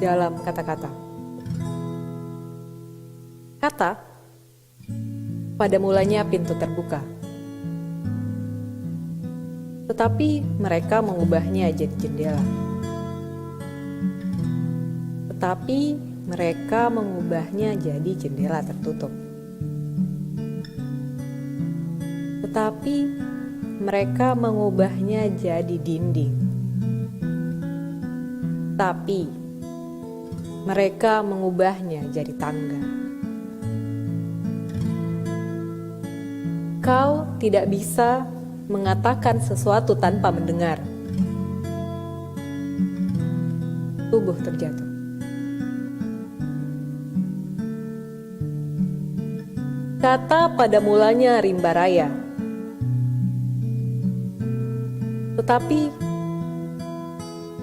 dalam kata-kata. Kata pada mulanya pintu terbuka, tetapi mereka mengubahnya jadi jendela. Tetapi mereka mengubahnya jadi jendela tertutup. Tetapi mereka mengubahnya jadi dinding. Tapi mereka mengubahnya jadi tangga. Kau tidak bisa mengatakan sesuatu tanpa mendengar. Tubuh terjatuh. Kata pada mulanya rimba raya, tetapi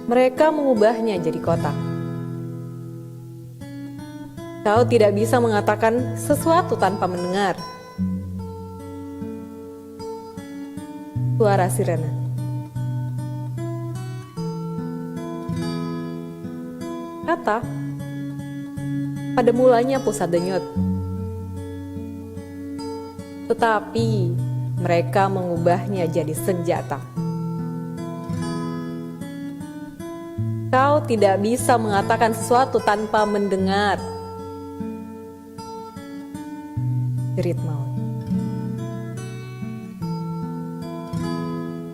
mereka mengubahnya jadi kota. Kau tidak bisa mengatakan sesuatu tanpa mendengar. Suara sirena. Kata pada mulanya pusat denyut, tetapi mereka mengubahnya jadi senjata. Kau tidak bisa mengatakan sesuatu tanpa mendengar. Jerit maut.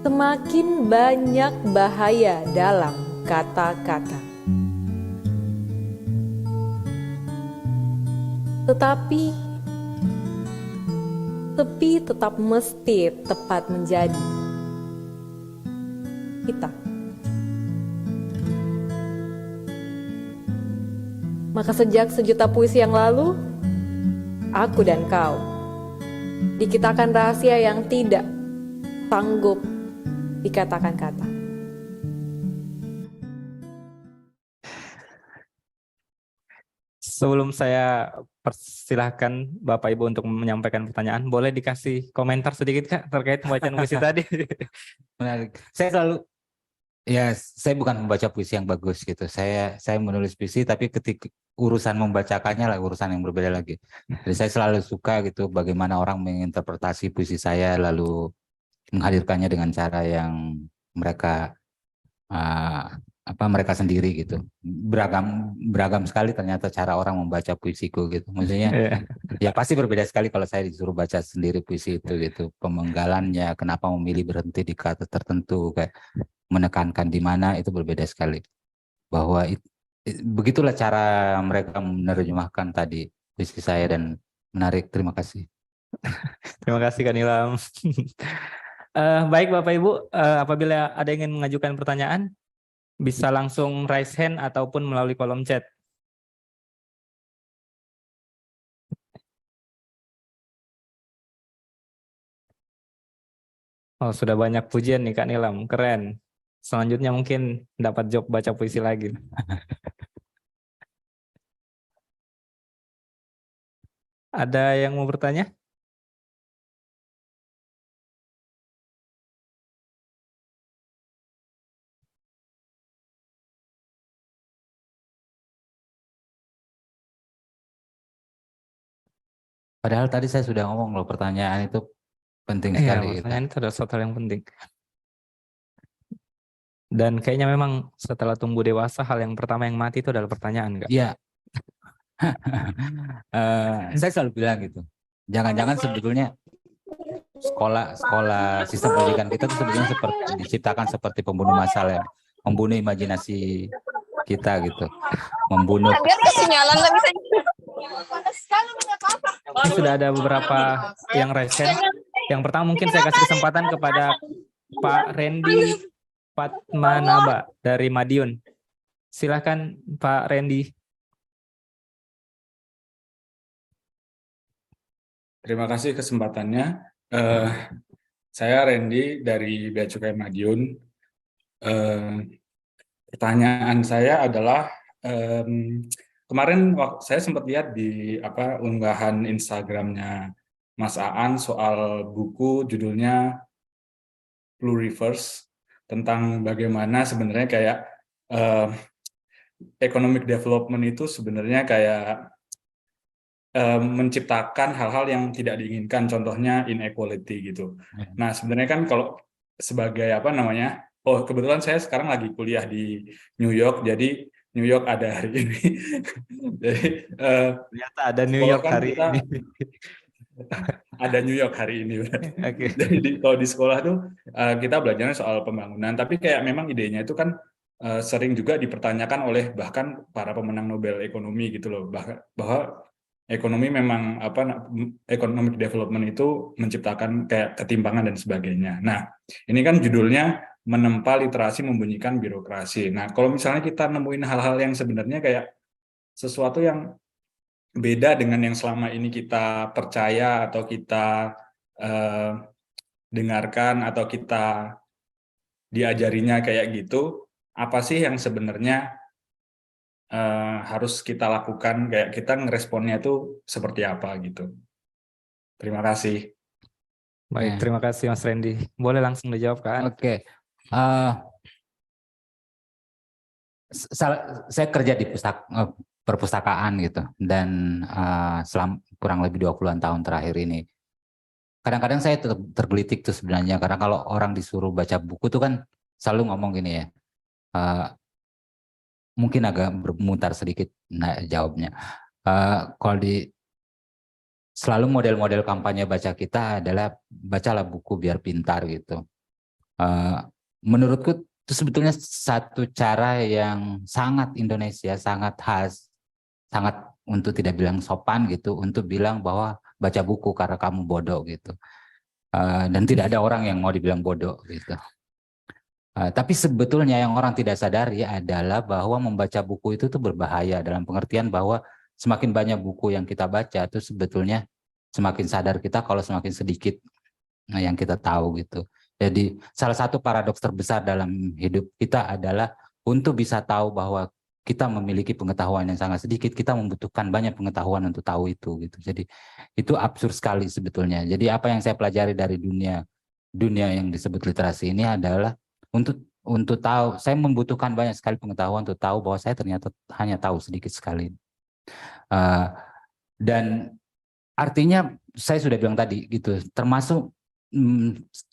Semakin banyak bahaya dalam kata-kata. Tetapi tepi tetap mesti tepat menjadi kita. Maka sejak sejuta puisi yang lalu, aku dan kau dikitakan rahasia yang tidak sanggup dikatakan kata. Sebelum saya persilahkan Bapak Ibu untuk menyampaikan pertanyaan, boleh dikasih komentar sedikit Kak terkait pembacaan puisi tadi? Menarik. Saya selalu Ya, saya bukan membaca puisi yang bagus gitu. Saya menulis puisi, tapi ketika urusan membacakannya lah urusan yang berbeda lagi. Jadi saya selalu suka gitu bagaimana orang menginterpretasi puisi saya lalu menghadirkannya dengan cara yang mereka mereka sendiri gitu. Beragam sekali ternyata cara orang membaca puisiku gitu. Maksudnya Iya. ya pasti berbeda sekali kalau saya disuruh baca sendiri puisi itu gitu. Pemenggalannya, kenapa memilih berhenti di kata tertentu, kayak menekankan di mana, itu berbeda sekali. Bahwa begitulah cara mereka menerjemahkan tadi puisi saya dan menarik. Terima kasih. Terima kasih Kak Nilam. Baik Bapak Ibu, apabila ada yang ingin mengajukan pertanyaan, bisa langsung raise hand ataupun melalui kolom chat. Oh, sudah banyak pujian nih Kak Nilam, keren. Selanjutnya mungkin dapat job baca puisi lagi. Ada yang mau bertanya? Padahal tadi saya sudah ngomong loh, pertanyaan itu penting Iya, sekali gitu. pertanyaan itu adalah suatu hal yang penting. Dan kayaknya memang setelah tumbuh dewasa, hal yang pertama yang mati itu adalah pertanyaan, Kak. Iya. Saya selalu bilang gitu. Jangan-jangan sebetulnya sekolah sistem pendidikan kita itu sebetulnya diciptakan seperti pembunuh massal ya, membunuh imajinasi kita gitu, membunuh. Biar sinyalan lah bisa. Ini sudah ada beberapa yang raise hand. Yang pertama mungkin saya kasih kesempatan kepada Pak Randy Fatmanaba dari Madiun. Silakan Pak Randy. Terima kasih kesempatannya. Saya Randy dari Bea Cukai Madiun. Pertanyaan saya adalah kemarin saya sempat lihat di unggahan Instagramnya Mas Aan soal buku judulnya Pluriverse, tentang bagaimana sebenarnya kayak economic development itu sebenarnya kayak menciptakan hal-hal yang tidak diinginkan, contohnya inequality gitu. Nah, sebenarnya kan kalau sebagai kebetulan saya sekarang lagi kuliah di New York, jadi New York ada hari ini. Jadi ternyata ada New York hari ini. Ada New York hari ini. Oke. Jadi kalau di sekolah tuh kita belajarnya soal pembangunan, tapi kayak memang idenya itu kan sering juga dipertanyakan oleh bahkan para pemenang Nobel ekonomi gitu loh, bahwa ekonomi memang economic development itu menciptakan kayak ketimpangan dan sebagainya. Nah, ini kan judulnya menempa literasi membunyikan birokrasi. Nah, kalau misalnya kita nemuin hal-hal yang sebenarnya kayak sesuatu yang beda dengan yang selama ini kita percaya atau kita dengarkan atau kita diajarinya kayak gitu, apa sih yang sebenarnya harus kita lakukan, kayak kita ngeresponnya itu seperti apa gitu. Terima kasih. Baik, terima kasih Mas Randy. Boleh langsung dijawab kan? Oke. Saya kerja di perpustakaan gitu, dan selama kurang lebih 20-an tahun terakhir ini kadang-kadang saya tergelitik tuh sebenarnya, karena kalau orang disuruh baca buku tuh kan selalu ngomong gini ya, mungkin agak bermutar sedikit jawabnya. Kalau selalu model-model kampanye baca kita adalah bacalah buku biar pintar gitu. Menurutku itu sebetulnya satu cara yang sangat Indonesia, sangat khas, sangat untuk tidak bilang sopan gitu, untuk bilang bahwa baca buku karena kamu bodoh gitu. Dan tidak ada orang yang mau dibilang bodoh gitu. Tapi sebetulnya yang orang tidak sadari adalah bahwa membaca buku itu tuh berbahaya, dalam pengertian bahwa semakin banyak buku yang kita baca itu sebetulnya semakin sadar kita kalau semakin sedikit yang kita tahu gitu. Jadi salah satu paradoks terbesar dalam hidup kita adalah untuk bisa tahu bahwa kita memiliki pengetahuan yang sangat sedikit, kita membutuhkan banyak pengetahuan untuk tahu itu gitu. Jadi itu absurd sekali sebetulnya. Jadi apa yang saya pelajari dari dunia yang disebut literasi ini adalah untuk untuk tahu, saya membutuhkan banyak sekali pengetahuan untuk tahu bahwa saya ternyata hanya tahu sedikit sekali. Dan artinya saya sudah bilang tadi gitu, termasuk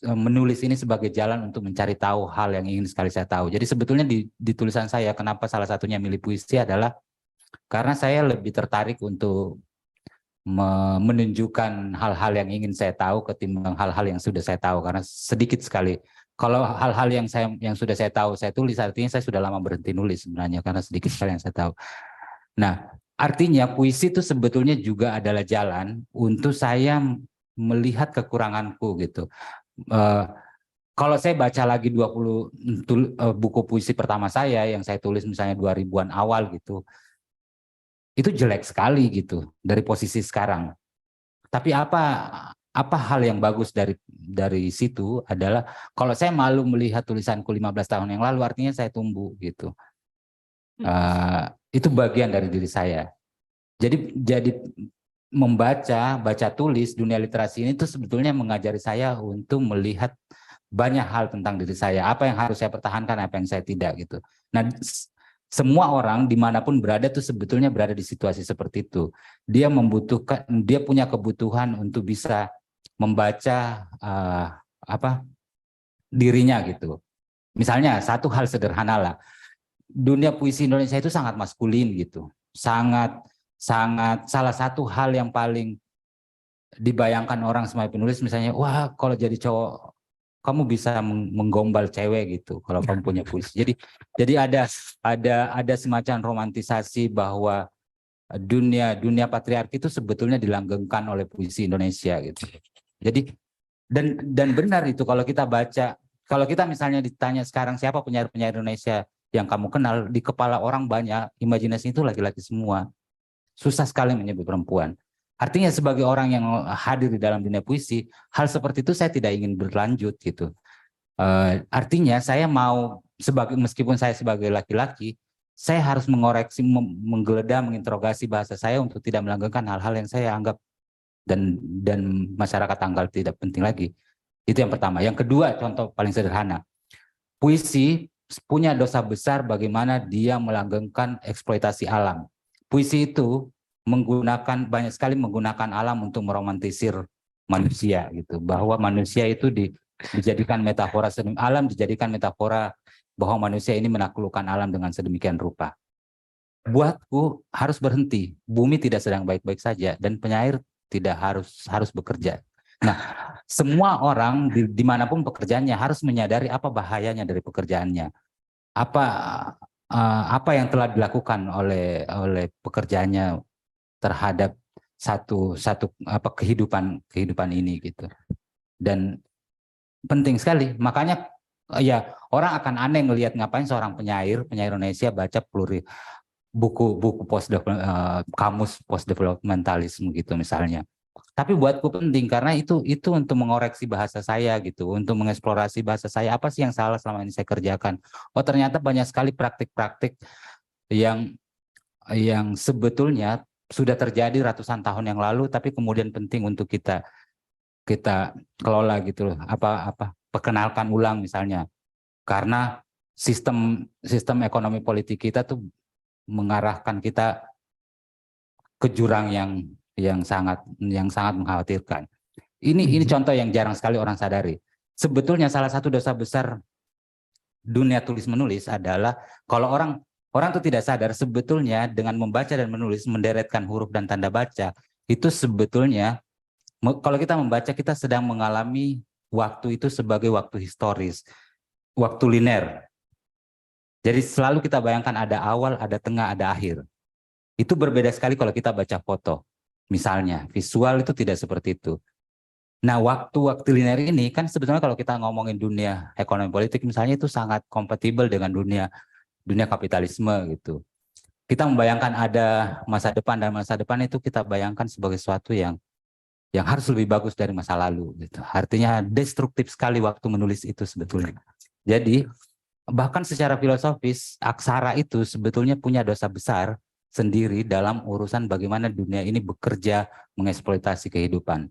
menulis ini sebagai jalan untuk mencari tahu hal yang ingin sekali saya tahu. Jadi sebetulnya di tulisan saya, kenapa salah satunya milih puisi adalah karena saya lebih tertarik untuk menunjukkan hal-hal yang ingin saya tahu ketimbang hal-hal yang sudah saya tahu, karena sedikit sekali. Kalau hal-hal yang sudah saya tahu saya tulis, artinya saya sudah lama berhenti nulis sebenarnya, karena sedikit sekali yang saya tahu. Nah, artinya puisi itu sebetulnya juga adalah jalan untuk saya melihat kekuranganku gitu. Kalau saya baca lagi 20 buku puisi pertama saya yang saya tulis misalnya 2000-an awal gitu, itu jelek sekali gitu dari posisi sekarang. Tapi apa hal yang bagus dari situ adalah kalau saya malu melihat tulisanku 15 tahun yang lalu, artinya saya tumbuh gitu. Itu bagian dari diri saya. Jadi baca tulis dunia literasi ini tuh sebetulnya mengajari saya untuk melihat banyak hal tentang diri saya, apa yang harus saya pertahankan, apa yang saya tidak gitu. Nah, semua orang dimanapun berada tuh sebetulnya berada di situasi seperti itu. Dia punya kebutuhan untuk bisa membaca dirinya gitu. Misalnya satu hal sederhana lah, dunia puisi Indonesia itu sangat maskulin gitu, sangat salah satu hal yang paling dibayangkan orang sebagai penulis misalnya, wah kalau jadi cowok kamu bisa menggombal cewek gitu kalau kamu punya puisi. Jadi ada semacam romantisasi bahwa dunia patriarki itu sebetulnya dilanggengkan oleh puisi Indonesia gitu. Jadi dan benar itu kalau kita baca, kalau kita misalnya ditanya sekarang siapa penyair-penyair Indonesia yang kamu kenal, di kepala orang banyak imajinasi itu laki-laki semua. Susah sekali menyebut perempuan. Artinya sebagai orang yang hadir di dalam dunia puisi, hal seperti itu saya tidak ingin berlanjut gitu. Artinya saya mau meskipun saya sebagai laki-laki, saya harus mengoreksi, menggeledah, menginterogasi bahasa saya untuk tidak melanggengkan hal-hal yang saya anggap dan masyarakat anggap tidak penting lagi. Itu yang pertama. Yang kedua, contoh paling sederhana. Puisi punya dosa besar bagaimana dia melanggengkan eksploitasi alam. Puisi itu banyak sekali menggunakan alam untuk meromantisir manusia gitu, bahwa manusia itu dijadikan metafora alam, dijadikan metafora bahwa manusia ini menaklukkan alam dengan sedemikian rupa. Buatku harus berhenti. Bumi tidak sedang baik-baik saja dan penyair tidak harus bekerja. Nah, semua orang dimanapun pekerjaannya harus menyadari apa bahayanya dari pekerjaannya. Apa yang telah dilakukan oleh pekerjaannya terhadap satu kehidupan ini gitu. Dan penting sekali, makanya ya orang akan aneh ngelihat ngapain seorang penyair Indonesia baca buku kamus postdevelopmentalisme gitu misalnya. Tapi buatku penting karena itu untuk mengoreksi bahasa saya gitu, untuk mengeksplorasi bahasa saya, apa sih yang salah selama ini saya kerjakan. Oh ternyata banyak sekali praktik-praktik yang sebetulnya sudah terjadi ratusan tahun yang lalu, tapi kemudian penting untuk kita kelola gitu loh, perkenalkan ulang misalnya, karena sistem ekonomi politik kita tuh mengarahkan kita ke jurang yang sangat mengkhawatirkan. Ini contoh yang jarang sekali orang sadari. Sebetulnya salah satu dosa besar dunia tulis menulis adalah kalau orang tuh tidak sadar sebetulnya dengan membaca dan menulis, menderetkan huruf dan tanda baca, itu sebetulnya kalau kita membaca kita sedang mengalami waktu itu sebagai waktu historis, waktu linear. Jadi selalu kita bayangkan ada awal, ada tengah, ada akhir. Itu berbeda sekali kalau kita baca foto. Misalnya, visual itu tidak seperti itu. Nah, waktu linear ini kan sebetulnya kalau kita ngomongin dunia ekonomi politik misalnya itu sangat kompatibel dengan dunia kapitalisme gitu. Kita membayangkan ada masa depan dan masa depan itu kita bayangkan sebagai sesuatu yang harus lebih bagus dari masa lalu gitu. Artinya destruktif sekali waktu menulis itu sebetulnya. Jadi bahkan secara filosofis aksara itu sebetulnya punya dosa besar sendiri dalam urusan bagaimana dunia ini bekerja mengeksploitasi kehidupan.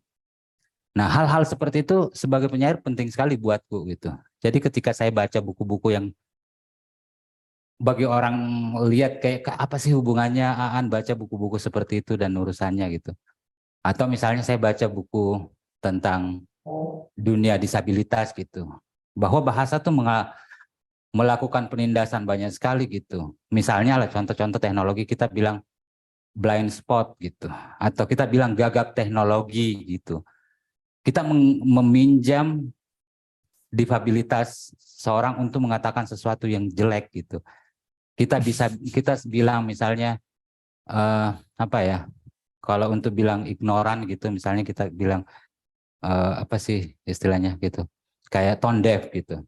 Nah, hal-hal seperti itu sebagai penyair penting sekali buatku gitu. Jadi ketika saya baca buku-buku yang bagi orang lihat kayak apa sih hubungannya Aan baca buku-buku seperti itu dan urusannya gitu. Atau misalnya saya baca buku tentang dunia disabilitas gitu. Bahwa bahasa tuh melakukan penindasan banyak sekali gitu. Misalnya lah contoh-contoh teknologi kita bilang blind spot gitu. Atau kita bilang gagap teknologi gitu. Kita meminjam difabilitas seorang untuk mengatakan sesuatu yang jelek gitu. Kita bilang misalnya apa ya? Kalau untuk bilang ignoran gitu, misalnya kita bilang apa sih istilahnya gitu? Kayak tone deaf gitu.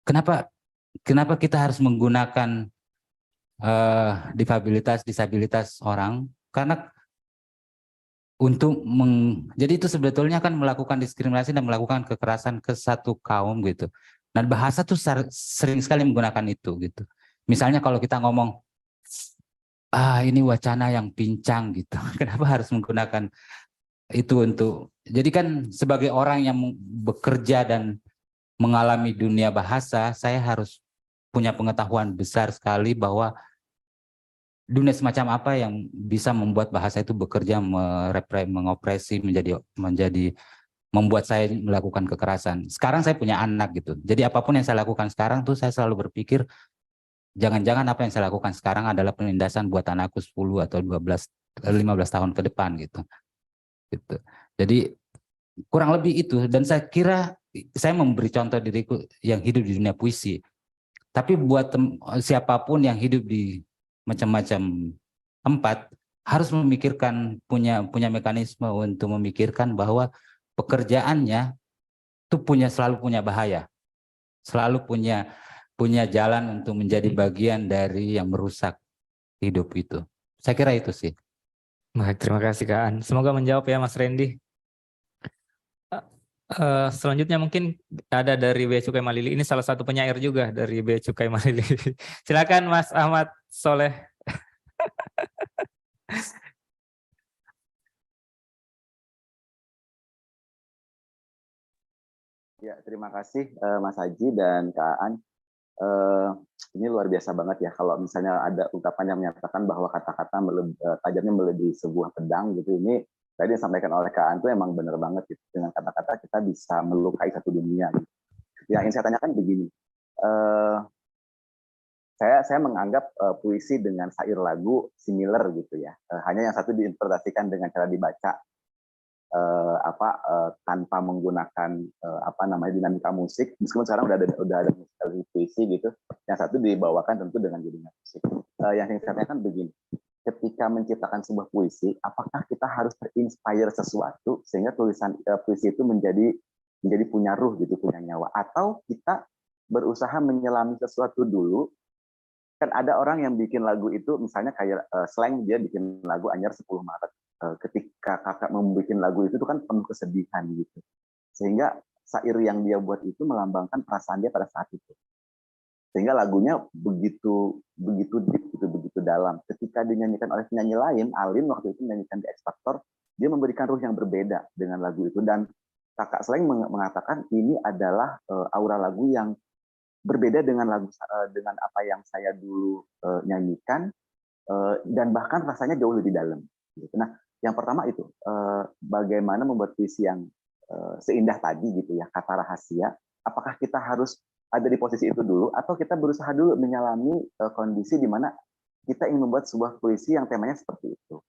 Kenapa kita harus menggunakan disabilitas orang? Karena jadi itu sebetulnya kan melakukan diskriminasi dan melakukan kekerasan ke satu kaum gitu. Dan bahasa tuh sering sekali menggunakan itu gitu. Misalnya kalau kita ngomong ini wacana yang pincang gitu. Kenapa harus menggunakan itu untuk jadi kan sebagai orang yang bekerja dan mengalami dunia bahasa, saya harus punya pengetahuan besar sekali bahwa dunia semacam apa yang bisa membuat bahasa itu bekerja mengopresi menjadi membuat saya melakukan kekerasan. Sekarang saya punya anak gitu. Jadi apapun yang saya lakukan sekarang tuh saya selalu berpikir jangan-jangan apa yang saya lakukan sekarang adalah penindasan buat anakku 10 atau 15 tahun ke depan gitu. Jadi kurang lebih itu, dan saya kira saya memberi contoh diriku yang hidup di dunia puisi. Tapi buat siapapun yang hidup di macam-macam tempat harus memikirkan punya mekanisme untuk memikirkan bahwa pekerjaannya itu selalu punya bahaya. Selalu punya jalan untuk menjadi bagian dari yang merusak hidup itu. Saya kira itu sih. Baik, terima kasih Kak Aan. Semoga menjawab ya Mas Randy. Selanjutnya mungkin ada dari Bea Cukai Malili. Ini salah satu penyair juga dari Bea Cukai Malili. Silakan Mas Ahmad Soleh. Ya, terima kasih Mas Haji dan Kak Aan. Ini luar biasa banget ya kalau misalnya ada ungkapan yang menyatakan bahwa kata-kata tajamnya melebihi sebuah pedang gitu. Ini tadi yang disampaikan oleh Kak Aan itu emang benar banget gitu. Dengan kata-kata kita bisa melukai satu dunia gitu. Yang ingin saya tanyakan begini, saya menganggap puisi dengan syair lagu similar gitu ya. Hanya yang satu diinterpretasikan dengan cara dibaca tanpa menggunakan dinamika musik, meskipun sekarang udah ada musikal puisi gitu. Yang satu dibawakan tentu dengan jadinya musik. Yang ingin saya tanyakan begini, ketika menciptakan sebuah puisi, apakah kita harus terinspire sesuatu sehingga tulisan puisi itu menjadi punya ruh gitu, punya nyawa, atau kita berusaha menyelami sesuatu dulu? Kan ada orang yang bikin lagu itu misalnya kayak Slank, dia bikin lagu Anyar 10 Maret. Ketika kakak membuat lagu itu kan penuh kesedihan gitu, sehingga syair yang dia buat itu melambangkan perasaan dia pada saat itu, sehingga lagunya begitu deep gitu, begitu dalam. Ketika dinyanyikan oleh penyanyi lain, Alin waktu itu menyanyikan di X Factor, dia memberikan ruh yang berbeda dengan lagu itu, dan kakak Slank mengatakan ini adalah aura lagu yang berbeda dengan apa yang saya dulu nyanyikan, dan bahkan rasanya jauh lebih dalam. Nah, yang pertama itu bagaimana membuat puisi yang seindah tadi gitu ya, kata rahasia. Apakah kita harus ada di posisi itu dulu, atau kita berusaha dulu menyelami kondisi di mana kita ingin membuat sebuah puisi yang temanya seperti itu.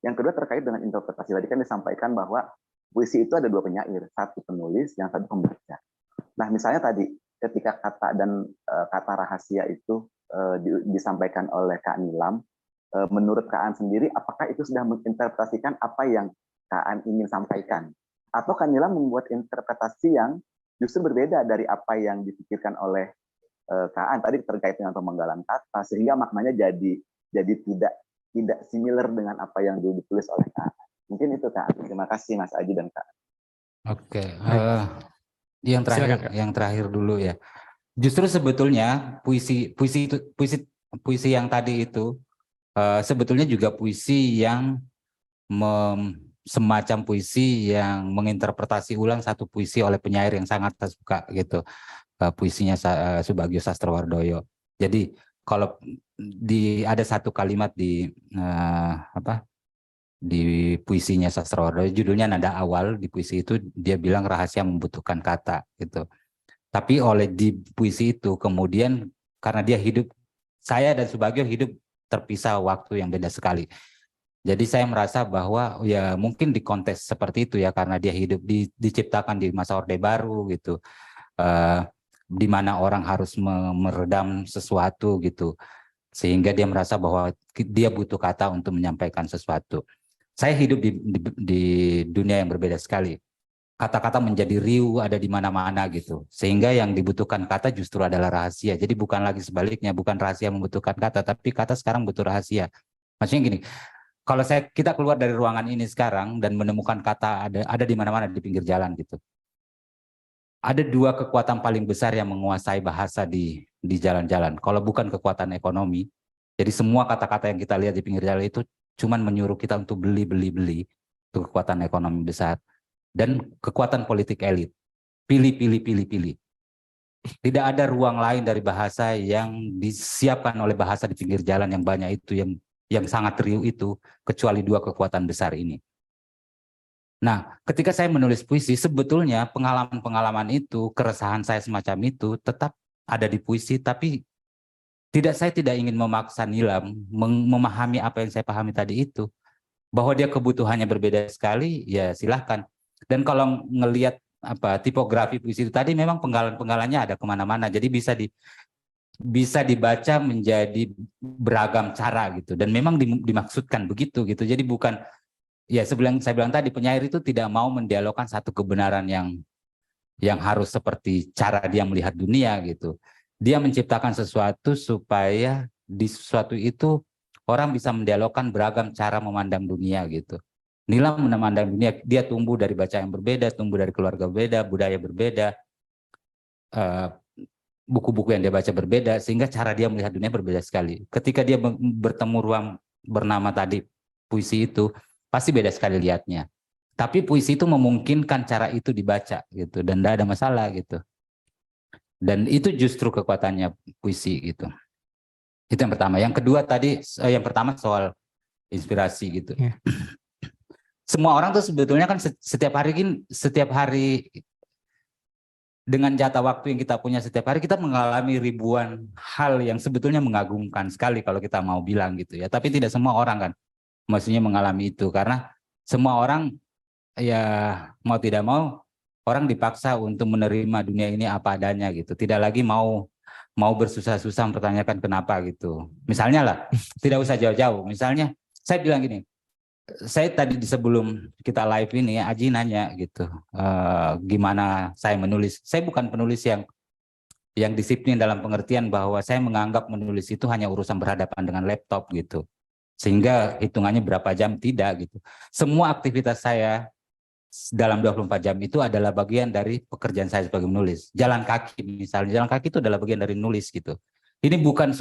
Yang kedua terkait dengan interpretasi. Tadi kan disampaikan bahwa puisi itu ada dua penyair, satu penulis, yang satu pembaca. Nah, misalnya tadi ketika kata rahasia itu disampaikan oleh Kak Nilam, menurut Kak Aan sendiri, apakah itu sudah menginterpretasikan apa yang Kak Aan ingin sampaikan? Atau Kak Nilam membuat interpretasi yang justru berbeda dari apa yang dipikirkan oleh Kak Aan tadi terkait dengan pemenggalan kata, sehingga maknanya jadi tidak similar dengan apa yang dulu ditulis oleh Kak Aan. Mungkin itu Kak Aan. Terima kasih Mas Aji dan Kak Aan. Oke, yang terakhir dulu ya. Justru sebetulnya puisi yang tadi itu sebetulnya juga puisi yang semacam puisi yang menginterpretasi ulang satu puisi oleh penyair yang sangat saya suka gitu. puisinya Subagio Sastrowardoyo. Jadi kalau ada satu kalimat di di puisinya Sastrowardoyo, judulnya Nada Awal, di puisi itu dia bilang rahasia membutuhkan kata gitu. Tapi di puisi itu kemudian karena dia hidup, saya dan Subagio hidup terpisah waktu yang beda sekali. Jadi saya merasa bahwa ya mungkin di konteks seperti itu ya, karena dia hidup diciptakan di masa Orde Baru gitu, di mana orang harus meredam sesuatu gitu, sehingga dia merasa bahwa dia butuh kata untuk menyampaikan sesuatu. Saya hidup di dunia yang berbeda sekali. Kata-kata menjadi riuh ada di mana-mana gitu, sehingga yang dibutuhkan kata justru adalah rahasia. Jadi bukan lagi sebaliknya, bukan rahasia membutuhkan kata, tapi kata sekarang butuh rahasia. Maksudnya gini, kalau kita keluar dari ruangan ini sekarang dan menemukan kata ada di mana-mana di pinggir jalan gitu. Ada dua kekuatan paling besar yang menguasai bahasa di jalan-jalan. Kalau bukan kekuatan ekonomi, jadi semua kata-kata yang kita lihat di pinggir jalan itu cuman menyuruh kita untuk beli. Itu kekuatan ekonomi besar. Dan kekuatan politik elit. Pilih. Tidak ada ruang lain dari bahasa yang disiapkan oleh bahasa di pinggir jalan yang banyak itu, yang sangat riuh itu, kecuali dua kekuatan besar ini. Nah, ketika saya menulis puisi, sebetulnya pengalaman-pengalaman itu, keresahan saya semacam itu tetap ada di puisi, tapi saya tidak ingin memaksa Nilam memahami apa yang saya pahami tadi itu. Bahwa dia kebutuhannya berbeda sekali, ya silahkan. Dan kalau ngelihat tipografi puisi itu tadi, memang penggalan-penggalannya ada kemana-mana, jadi bisa dibaca menjadi beragam cara gitu, dan memang dimaksudkan begitu gitu. Jadi bukan, ya saya bilang tadi, penyair itu tidak mau mendialogkan satu kebenaran yang harus seperti cara dia melihat dunia gitu. Dia menciptakan sesuatu supaya di sesuatu itu orang bisa mendialogkan beragam cara memandang dunia gitu. Nilam memandang dunia, dia tumbuh dari bacaan yang berbeda, tumbuh dari keluarga berbeda, budaya berbeda, buku-buku yang dia baca berbeda, sehingga cara dia melihat dunia berbeda sekali. Ketika dia bertemu ruang bernama tadi puisi itu, pasti beda sekali lihatnya. Tapi puisi itu memungkinkan cara itu dibaca gitu, dan tidak ada masalah gitu. Dan itu justru kekuatannya puisi gitu. Itu yang pertama. Yang kedua tadi, yang pertama soal inspirasi gitu. Yeah. Semua orang tuh sebetulnya kan setiap hari dengan jatah waktu yang kita punya setiap hari, kita mengalami ribuan hal yang sebetulnya mengagumkan sekali kalau kita mau bilang gitu ya. Tapi tidak semua orang kan maksudnya mengalami itu, karena semua orang ya mau tidak mau orang dipaksa untuk menerima dunia ini apa adanya gitu. Tidak lagi mau bersusah-susah mempertanyakan kenapa gitu. Misalnya lah, tidak usah jauh-jauh. Misalnya saya bilang gini, saya tadi sebelum kita live ini Aji nanya gitu, gimana saya menulis. Saya bukan penulis yang disiplin dalam pengertian bahwa saya menganggap menulis itu hanya urusan berhadapan dengan laptop gitu. Sehingga hitungannya berapa jam, tidak gitu. Semua aktivitas saya dalam 24 jam itu adalah bagian dari pekerjaan saya sebagai menulis. Jalan kaki misalnya, jalan kaki itu adalah bagian dari nulis gitu. Ini bukan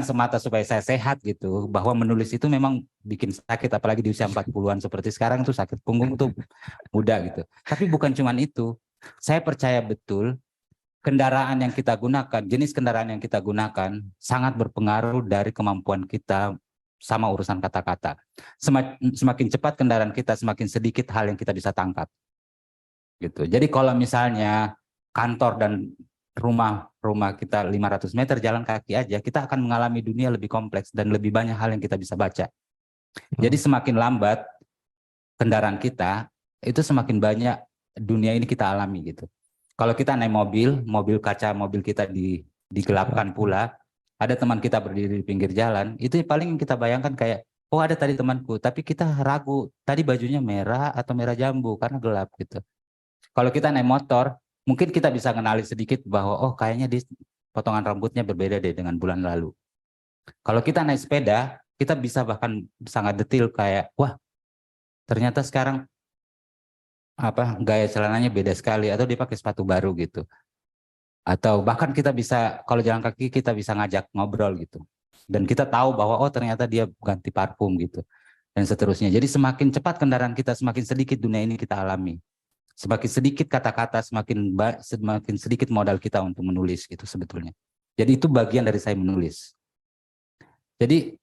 semata supaya saya sehat gitu, bahwa menulis itu memang bikin sakit, apalagi di usia 40-an seperti sekarang tuh sakit punggung tuh mudah gitu. Tapi bukan cuman itu. Saya percaya betul kendaraan yang kita gunakan, jenis kendaraan yang kita gunakan sangat berpengaruh dari kemampuan kita sama urusan kata-kata. Semakin cepat kendaraan kita, semakin sedikit hal yang kita bisa tangkap. Gitu. Jadi kalau misalnya kantor dan rumah kita 500 meter jalan kaki aja, kita akan mengalami dunia lebih kompleks dan lebih banyak hal yang kita bisa baca. Jadi semakin lambat kendaraan kita, itu semakin banyak dunia ini kita alami gitu. Kalau kita naik mobil kaca mobil kita digelapkan pula, ada teman kita berdiri di pinggir jalan, itu paling yang kita bayangkan kayak, oh ada tadi temanku, tapi kita ragu, tadi bajunya merah atau merah jambu karena gelap gitu. Kalau kita naik motor, mungkin kita bisa kenali sedikit bahwa, oh kayaknya potongan rambutnya berbeda deh dengan bulan lalu. Kalau kita naik sepeda, kita bisa bahkan sangat detail kayak, wah ternyata sekarang gaya celananya beda sekali, atau dia pakai sepatu baru gitu. Atau bahkan kita bisa, kalau jalan kaki kita bisa ngajak ngobrol gitu. Dan kita tahu bahwa oh ternyata dia ganti parfum gitu. Dan seterusnya. Jadi semakin cepat kendaraan kita, semakin sedikit dunia ini kita alami. Semakin sedikit kata-kata, semakin sedikit modal kita untuk menulis gitu sebetulnya. Jadi itu bagian dari saya menulis. Jadi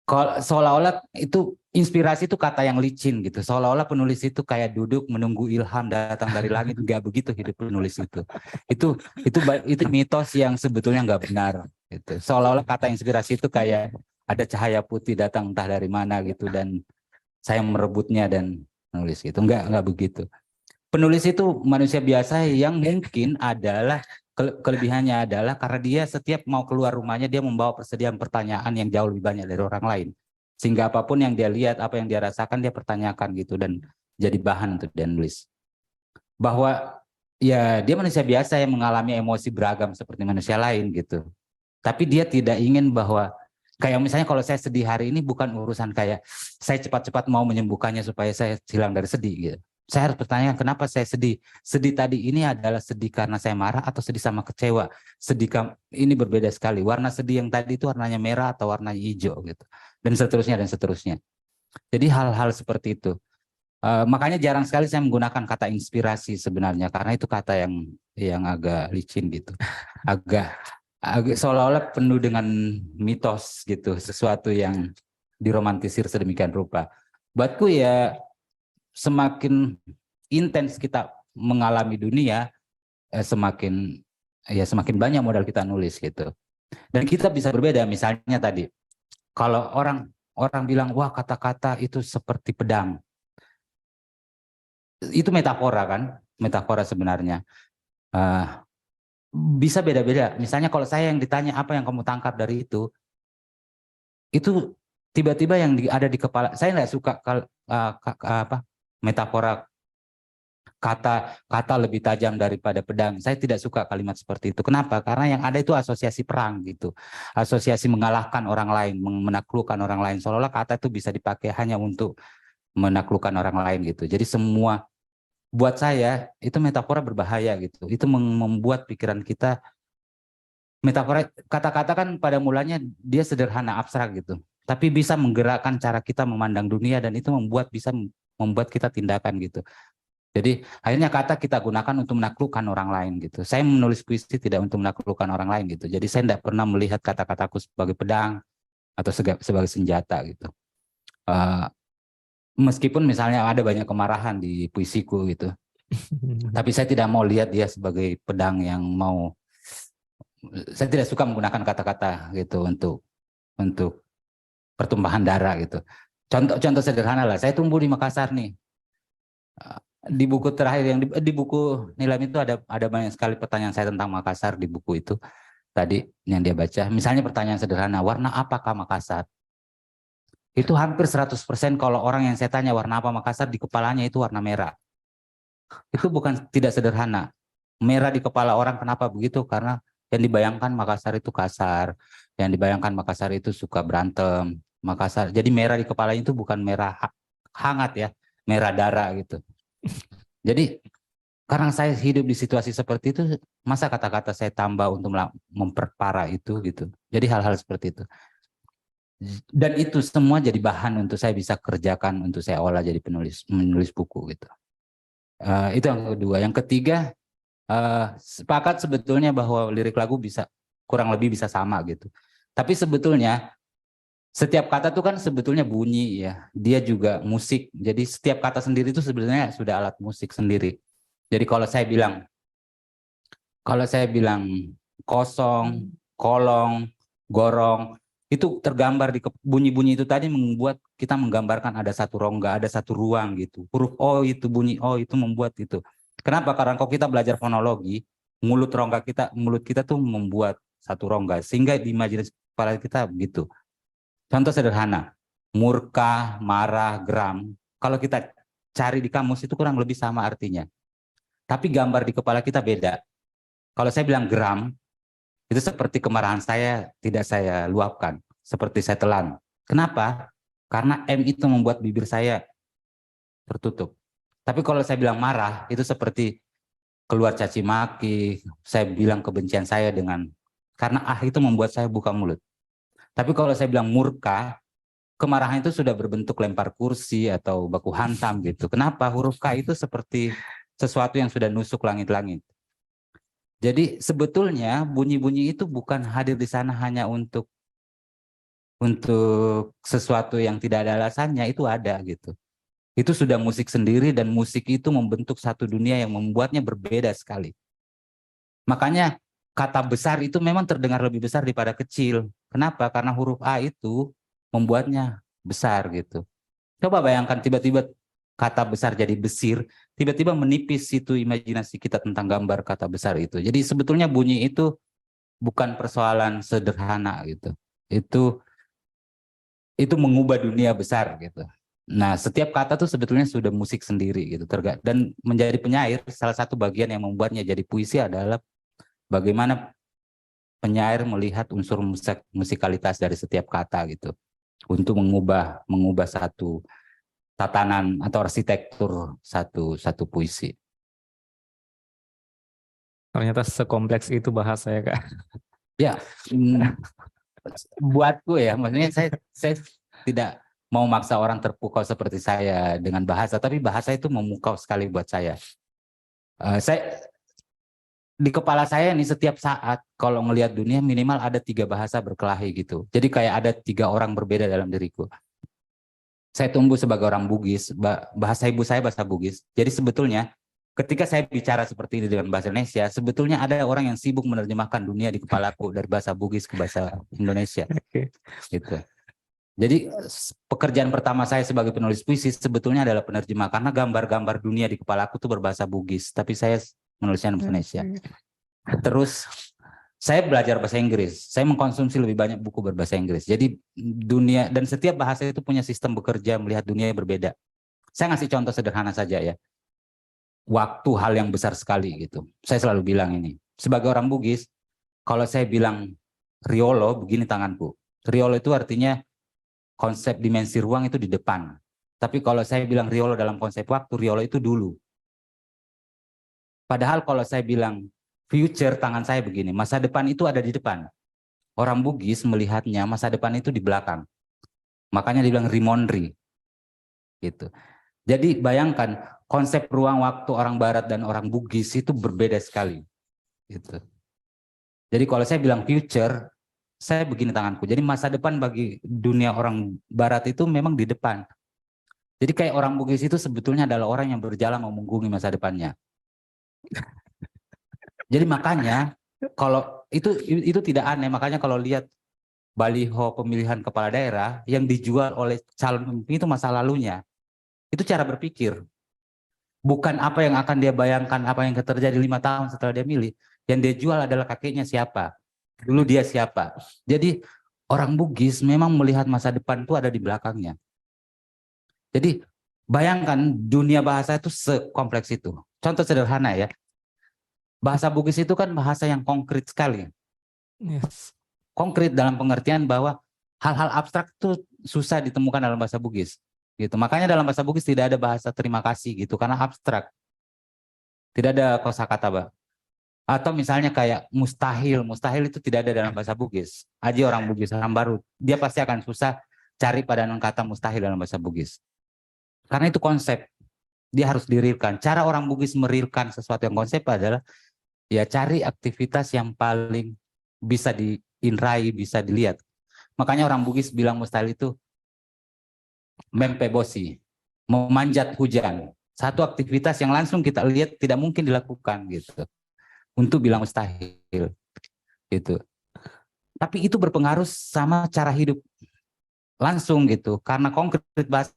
kalau seolah-olah itu inspirasi itu kata yang licin gitu. Seolah-olah penulis itu kayak duduk menunggu ilham datang dari langit. Enggak begitu hidup penulis itu. Itu mitos yang sebetulnya enggak benar gitu. Seolah-olah kata inspirasi itu kayak ada cahaya putih datang entah dari mana gitu dan saya merebutnya dan menulis gitu. Enggak begitu. Penulis itu manusia biasa yang mungkin adalah kelebihannya adalah karena dia setiap mau keluar rumahnya dia membawa persediaan pertanyaan yang jauh lebih banyak dari orang lain. Sehingga apapun yang dia lihat, apa yang dia rasakan dia pertanyakan gitu dan jadi bahan untuk dia nulis. Bahwa ya dia manusia biasa yang mengalami emosi beragam seperti manusia lain gitu. Tapi dia tidak ingin bahwa kayak misalnya kalau saya sedih hari ini bukan urusan kayak saya cepat-cepat mau menyembuhkannya supaya saya hilang dari sedih gitu. Saya harus bertanya kenapa saya sedih. Sedih tadi ini adalah sedih karena saya marah atau sedih sama kecewa. Ini berbeda sekali. Warna sedih yang tadi itu warnanya merah atau warnanya hijau gitu. Dan seterusnya dan seterusnya. Jadi hal-hal seperti itu. Makanya jarang sekali saya menggunakan kata inspirasi sebenarnya karena itu kata yang agak licin gitu. Agak seolah-olah penuh dengan mitos gitu, sesuatu yang diromantisir sedemikian rupa. Buatku ya semakin intens kita mengalami dunia, semakin banyak modal kita nulis gitu. Dan kita bisa berbeda. Misalnya tadi, kalau orang bilang wah kata-kata itu seperti pedang, itu metafora kan? Metafora sebenarnya. Bisa beda-beda. Misalnya kalau saya yang ditanya apa yang kamu tangkap dari itu tiba-tiba yang ada di kepala saya nggak suka metafora kata lebih tajam daripada pedang. Saya tidak suka kalimat seperti itu. Kenapa? Karena yang ada itu asosiasi perang gitu. Asosiasi mengalahkan orang lain, menaklukkan orang lain. Seolah-olah kata itu bisa dipakai hanya untuk menaklukkan orang lain gitu. Jadi semua buat saya itu metafora berbahaya gitu. Itu membuat pikiran kita metafora kata-kata kan pada mulanya dia sederhana abstrak gitu. Tapi bisa menggerakkan cara kita memandang dunia dan itu bisa membuat kita tindakan gitu. Jadi akhirnya kata kita gunakan untuk menaklukkan orang lain gitu. Saya menulis puisi tidak untuk menaklukkan orang lain gitu. Jadi saya tidak pernah melihat kata-kataku sebagai pedang atau sebagai senjata gitu. Meskipun misalnya ada banyak kemarahan di puisiku gitu. Tapi saya tidak mau lihat dia sebagai pedang yang mau. Saya tidak suka menggunakan kata-kata gitu untuk pertumpahan darah gitu. Contoh sederhana lah, saya tumbuh di Makassar nih. Di buku terakhir yang di buku Nilam itu ada banyak sekali pertanyaan saya tentang Makassar di buku itu tadi yang dia baca. Misalnya pertanyaan sederhana, warna apakah Makassar? Itu hampir 100% kalau orang yang saya tanya warna apa Makassar di kepalanya itu warna merah. Itu bukan tidak sederhana. Merah di kepala orang kenapa begitu? Karena yang dibayangkan Makassar itu kasar, yang dibayangkan Makassar itu suka berantem. Makassar. Jadi merah di kepalanya itu bukan merah hangat ya, merah darah gitu. Jadi karena saya hidup di situasi seperti itu, masa kata-kata saya tambah untuk memperparah itu gitu. Jadi hal-hal seperti itu. Dan itu semua jadi bahan untuk saya bisa kerjakan, untuk saya olah jadi menulis buku gitu. Itu yang kedua. Yang ketiga, sepakat sebetulnya bahwa lirik lagu bisa kurang lebih bisa sama gitu. Tapi sebetulnya setiap kata itu kan sebetulnya bunyi ya. Dia juga musik. Jadi setiap kata sendiri itu sebenarnya sudah alat musik sendiri. Jadi kalau saya bilang kosong, kolong, gorong, itu tergambar di bunyi-bunyi itu tadi membuat kita menggambarkan ada satu rongga, ada satu ruang gitu. Huruf O itu bunyi O itu membuat itu. Kenapa? Karena kalau kita belajar fonologi, mulut kita tuh membuat satu rongga sehingga di imajinasi kepala kita begitu. Contoh sederhana, murka, marah, geram. Kalau kita cari di kamus itu kurang lebih sama artinya. Tapi gambar di kepala kita beda. Kalau saya bilang geram, itu seperti kemarahan saya tidak saya luapkan, seperti saya telan. Kenapa? Karena M itu membuat bibir saya tertutup. Tapi kalau saya bilang marah, itu seperti keluar caci maki, saya bilang kebencian saya karena itu membuat saya buka mulut. Tapi kalau saya bilang murka, kemarahan itu sudah berbentuk lempar kursi atau baku hantam gitu. Kenapa? Huruf K itu seperti sesuatu yang sudah nusuk langit-langit. Jadi sebetulnya bunyi-bunyi itu bukan hadir di sana hanya untuk sesuatu yang tidak ada alasannya, itu ada gitu. Itu sudah musik sendiri dan musik itu membentuk satu dunia yang membuatnya berbeda sekali. Makanya kata besar itu memang terdengar lebih besar daripada kecil. Kenapa? Karena huruf A itu membuatnya besar gitu. Coba bayangkan tiba-tiba kata besar jadi besir, tiba-tiba menipis itu imajinasi kita tentang gambar kata besar itu. Jadi sebetulnya bunyi itu bukan persoalan sederhana gitu. Itu mengubah dunia besar gitu. Nah, setiap kata tuh sebetulnya sudah musik sendiri gitu. Dan menjadi penyair, salah satu bagian yang membuatnya jadi puisi adalah bagaimana penyair melihat unsur musikalitas dari setiap kata gitu. Untuk mengubah satu tatanan atau arsitektur satu puisi. Ternyata sekompleks itu bahasa ya Kak. Ya, buatku ya, maksudnya saya tidak mau maksa orang terpukau seperti saya dengan bahasa, tapi bahasa itu memukau sekali buat saya. Di kepala saya nih setiap saat kalau ngelihat dunia minimal ada 3 bahasa berkelahi gitu. Jadi kayak ada 3 orang berbeda dalam diriku. Saya tumbuh sebagai orang Bugis, bahasa ibu saya bahasa Bugis. Jadi sebetulnya ketika saya bicara seperti ini dengan bahasa Indonesia, sebetulnya ada orang yang sibuk menerjemahkan dunia di kepalaku dari bahasa Bugis ke bahasa Indonesia. Gitu. Jadi pekerjaan pertama saya sebagai penulis puisi sebetulnya adalah penerjemah, karena gambar-gambar dunia di kepalaku itu berbahasa Bugis, tapi saya menulisnya bahasa Indonesia. Terus saya belajar bahasa Inggris. Saya mengkonsumsi lebih banyak buku berbahasa Inggris. Jadi dunia dan setiap bahasa itu punya sistem bekerja melihat dunia yang berbeda. Saya ngasih contoh sederhana saja ya. Waktu hal yang besar sekali gitu. Saya selalu bilang ini. Sebagai orang Bugis, kalau saya bilang riolo, begini tanganku. Riolo itu artinya konsep dimensi ruang itu di depan. Tapi kalau saya bilang riolo dalam konsep waktu, riolo itu dulu. Padahal kalau saya bilang future, tangan saya begini, masa depan itu ada di depan. Orang Bugis melihatnya masa depan itu di belakang. Makanya dibilang rimonri. Gitu. Jadi bayangkan konsep ruang waktu orang Barat dan orang Bugis itu berbeda sekali. Gitu. Jadi kalau saya bilang future, saya begini tanganku. Jadi masa depan bagi dunia orang Barat itu memang di depan. Jadi kayak orang Bugis itu sebetulnya adalah orang yang berjalan memunggungi masa depannya. Jadi makanya kalau itu tidak aneh, makanya kalau lihat baliho pemilihan kepala daerah yang dijual oleh calon pemimpin itu masa lalunya. Itu cara berpikir. Bukan apa yang akan dia bayangkan, apa yang terjadi 5 tahun setelah dia milih. Yang dia jual adalah kakeknya siapa. Dulu dia siapa. Jadi orang Bugis memang melihat masa depan itu ada di belakangnya. Jadi bayangkan dunia bahasa itu sekompleks itu. Contoh sederhana ya. Bahasa Bugis itu kan bahasa yang konkret sekali. Yes. Konkret dalam pengertian bahwa hal-hal abstrak itu susah ditemukan dalam bahasa Bugis. Gitu. Makanya dalam bahasa Bugis tidak ada bahasa terima kasih gitu karena abstrak. Tidak ada kosakata, Pak. Atau misalnya kayak mustahil. Mustahil itu tidak ada dalam bahasa Bugis. Aji orang Bugis, orang baru, dia pasti akan susah cari padanan kata mustahil dalam bahasa Bugis. Karena itu konsep. Dia harus dirilkan. Cara orang Bugis merilkan sesuatu yang konsep adalah ya cari aktivitas yang paling bisa diindrai, bisa dilihat. Makanya orang Bugis bilang mustahil itu mempe bosi, memanjat hujan. Satu aktivitas yang langsung kita lihat tidak mungkin dilakukan gitu. Untuk bilang mustahil gitu. Tapi itu berpengaruh sama cara hidup langsung gitu. Karena konkret bahasa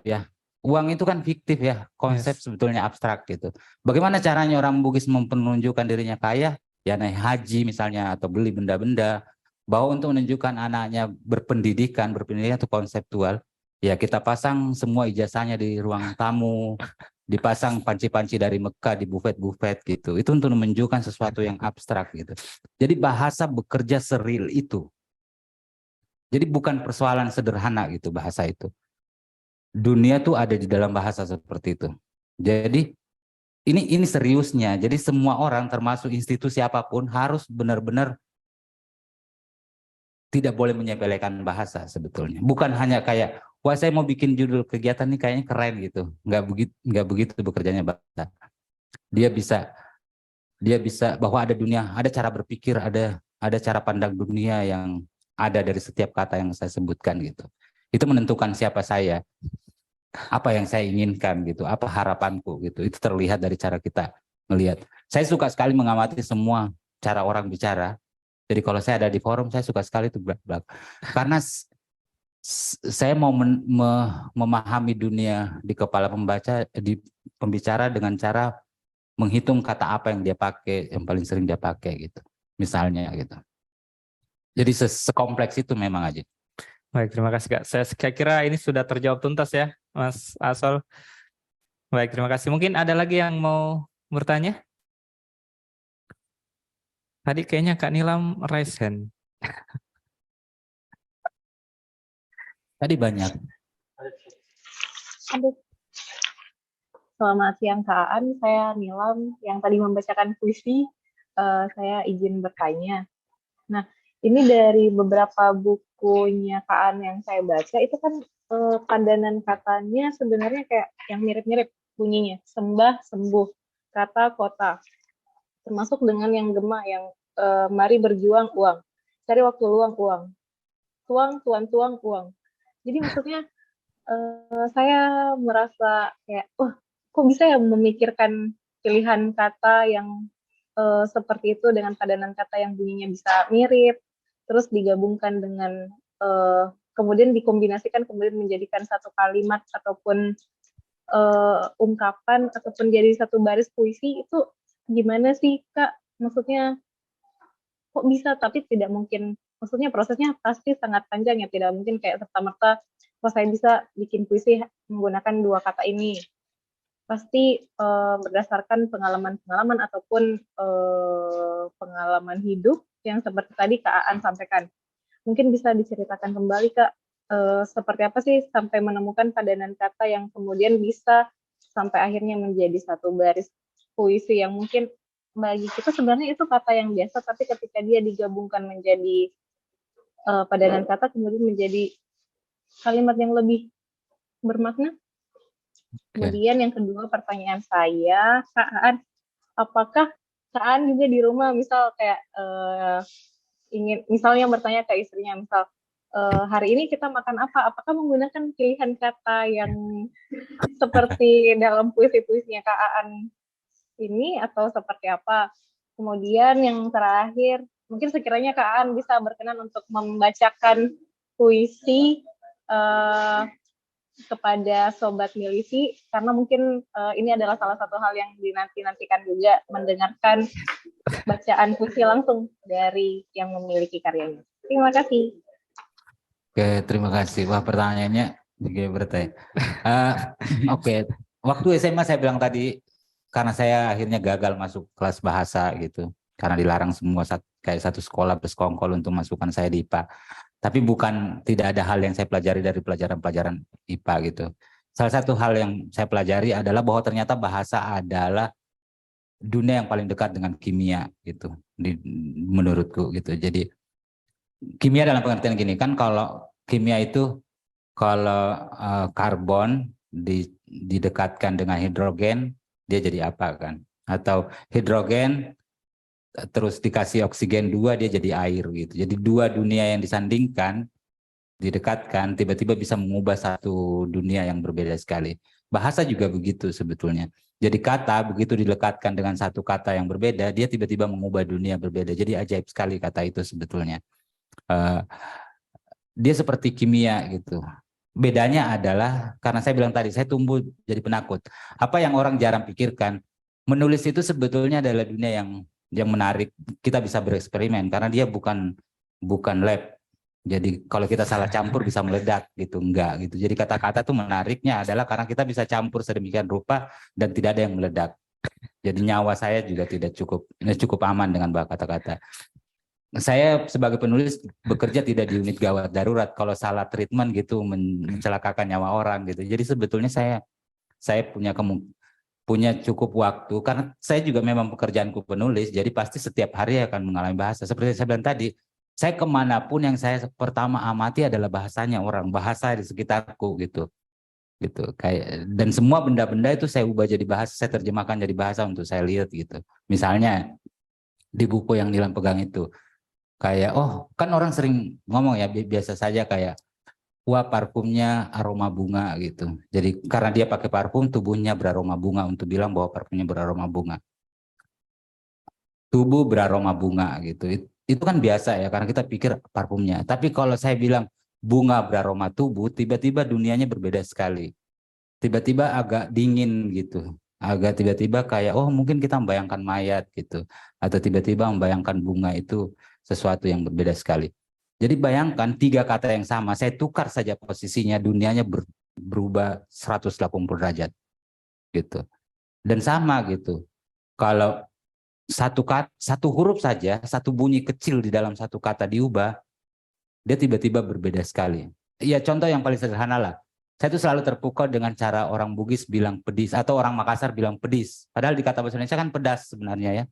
ya. Uang itu kan fiktif ya, konsep sebetulnya abstrak gitu. Bagaimana caranya orang Bugis menunjukkan dirinya kaya? Ya naik haji misalnya atau beli benda-benda. Bahwa untuk menunjukkan anaknya berpendidikan itu konseptual. Ya kita pasang semua ijazahnya di ruang tamu, dipasang panci-panci dari Mekah di bufet-bufet gitu. Itu untuk menunjukkan sesuatu yang abstrak gitu. Jadi bahasa bekerja seril itu. Jadi bukan persoalan sederhana gitu bahasa itu. Dunia tuh ada di dalam bahasa seperti itu. Jadi ini seriusnya. Jadi semua orang termasuk institusi apapun harus benar-benar tidak boleh menyepelekan bahasa sebetulnya. Bukan hanya kayak wah saya mau bikin judul kegiatan ini kayaknya keren gitu. Nggak begitu bekerjanya bahasa. Dia bisa bahwa ada dunia, ada cara berpikir, ada cara pandang dunia yang ada dari setiap kata yang saya sebutkan gitu. Itu menentukan siapa saya, apa yang saya inginkan gitu, apa harapanku gitu. Itu terlihat dari cara kita melihat. Saya suka sekali mengamati semua cara orang bicara. Jadi kalau saya ada di forum, saya suka sekali itu belak-belak. Karena saya mau memahami dunia di kepala pembicara dengan cara menghitung kata apa yang dia pakai, yang paling sering dia pakai gitu. Misalnya gitu. Jadi sekompleks itu memang aja. Baik, terima kasih Kak. Saya kira ini sudah terjawab tuntas ya, Mas Asol. Baik, terima kasih. Mungkin ada lagi yang mau bertanya? Tadi kayaknya Kak Nilam raise hand. Tadi banyak. Selamat siang Kak Aan, saya Nilam yang tadi membacakan puisi. Saya izin bertanya. Nah, ini dari beberapa bukunya Kak Aan yang saya baca, itu kan padanan katanya sebenarnya kayak yang mirip-mirip bunyinya. Sembah, sembuh, kata, kota. Termasuk dengan yang gema, yang mari berjuang, uang. Cari waktu luang, uang. Tuang, tuan, tuang, uang. Jadi maksudnya saya merasa kayak, kok bisa ya memikirkan pilihan kata yang seperti itu dengan padanan kata yang bunyinya bisa mirip, terus digabungkan dengan kemudian dikombinasikan kemudian menjadikan satu kalimat ataupun ungkapan ataupun jadi satu baris puisi. Itu gimana sih Kak? Maksudnya kok bisa, tapi tidak mungkin, maksudnya prosesnya pasti sangat panjang ya, tidak mungkin kayak serta-merta kok saya bisa bikin puisi menggunakan dua kata ini. Pasti berdasarkan pengalaman-pengalaman ataupun pengalaman hidup yang seperti tadi Kak Aan sampaikan. Mungkin bisa diceritakan kembali Kak, seperti apa sih sampai menemukan padanan kata yang kemudian bisa sampai akhirnya menjadi satu baris puisi yang mungkin bagi kita sebenarnya itu kata yang biasa, tapi ketika dia digabungkan menjadi padanan kata kemudian menjadi kalimat yang lebih bermakna. Kemudian yang kedua pertanyaan saya, Kak Aan, apakah Kak Aan juga di rumah misal kayak ingin misalnya bertanya ke istrinya, misal hari ini kita makan apa? Apakah menggunakan pilihan kata yang seperti dalam puisi-puisinya Kak Aan ini atau seperti apa? Kemudian yang terakhir, mungkin sekiranya Kak Aan bisa berkenan untuk membacakan puisi kepada Sobat Milisi, karena mungkin ini adalah salah satu hal yang dinanti-nantikan juga, mendengarkan bacaan puisi langsung dari yang memiliki karyanya. Terima kasih. Oke, terima kasih. Wah, pertanyaannya begini bertanya. Oke, waktu SMA saya bilang tadi, karena saya akhirnya gagal masuk kelas bahasa gitu, karena dilarang semua kayak satu sekolah bersekongkol untuk masukkan saya di IPA. Tapi bukan tidak ada hal yang saya pelajari dari pelajaran-pelajaran IPA gitu. Salah satu hal yang saya pelajari adalah bahwa ternyata bahasa adalah dunia yang paling dekat dengan kimia gitu, menurutku gitu. Jadi kimia dalam pengertian gini kan, kalau kimia itu kalau karbon didekatkan dengan hidrogen dia jadi apa kan? Atau hidrogen terus dikasih oksigen 2 dia jadi air gitu. Jadi dua dunia yang disandingkan, didekatkan, tiba-tiba bisa mengubah satu dunia yang berbeda sekali. Bahasa juga begitu sebetulnya. Jadi kata begitu dilekatkan dengan satu kata yang berbeda, dia tiba-tiba mengubah dunia berbeda. Jadi ajaib sekali kata itu sebetulnya. Dia seperti kimia gitu. Bedanya adalah, karena saya bilang tadi, saya tumbuh jadi penakut. Apa yang orang jarang pikirkan, menulis itu sebetulnya adalah dunia yang menarik. Kita bisa bereksperimen karena dia bukan lab. Jadi kalau kita salah campur bisa meledak gitu, enggak gitu. Jadi kata-kata tuh menariknya adalah karena kita bisa campur sedemikian rupa dan tidak ada yang meledak. Jadi nyawa saya juga tidak cukup aman dengan kata-kata. Saya sebagai penulis bekerja tidak di unit gawat darurat. Kalau salah treatment gitu mencelakakan nyawa orang gitu. Jadi sebetulnya saya punya cukup waktu, karena saya juga memang pekerjaanku penulis, jadi pasti setiap hari akan mengalami bahasa. Seperti saya bilang tadi, saya kemanapun yang saya pertama amati adalah bahasanya orang, bahasa di sekitarku gitu. Kayak, dan semua benda-benda itu saya ubah jadi bahasa, saya terjemahkan jadi bahasa untuk saya lihat gitu. Misalnya di buku yang Nilam pegang itu, kayak oh kan orang sering ngomong ya biasa saja kayak wah parfumnya aroma bunga gitu. Jadi karena dia pakai parfum tubuhnya beraroma bunga, untuk bilang bahwa parfumnya beraroma bunga. Tubuh beraroma bunga gitu. Itu kan biasa ya karena kita pikir parfumnya. Tapi kalau saya bilang bunga beraroma tubuh, tiba-tiba dunianya berbeda sekali. Tiba-tiba agak dingin gitu. Agak tiba-tiba kayak oh mungkin kita membayangkan mayat gitu. Atau tiba-tiba membayangkan bunga itu sesuatu yang berbeda sekali. Jadi bayangkan 3 kata yang sama, saya tukar saja posisinya, dunianya berubah 180 derajat gitu. Dan sama gitu. Kalau satu huruf saja, satu bunyi kecil di dalam satu kata diubah, dia tiba-tiba berbeda sekali. Ya contoh yang paling sederhana lah. Saya tuh selalu terpukau dengan cara orang Bugis bilang pedis atau orang Makassar bilang pedis. Padahal di kata bahasa Indonesia kan pedas sebenarnya ya.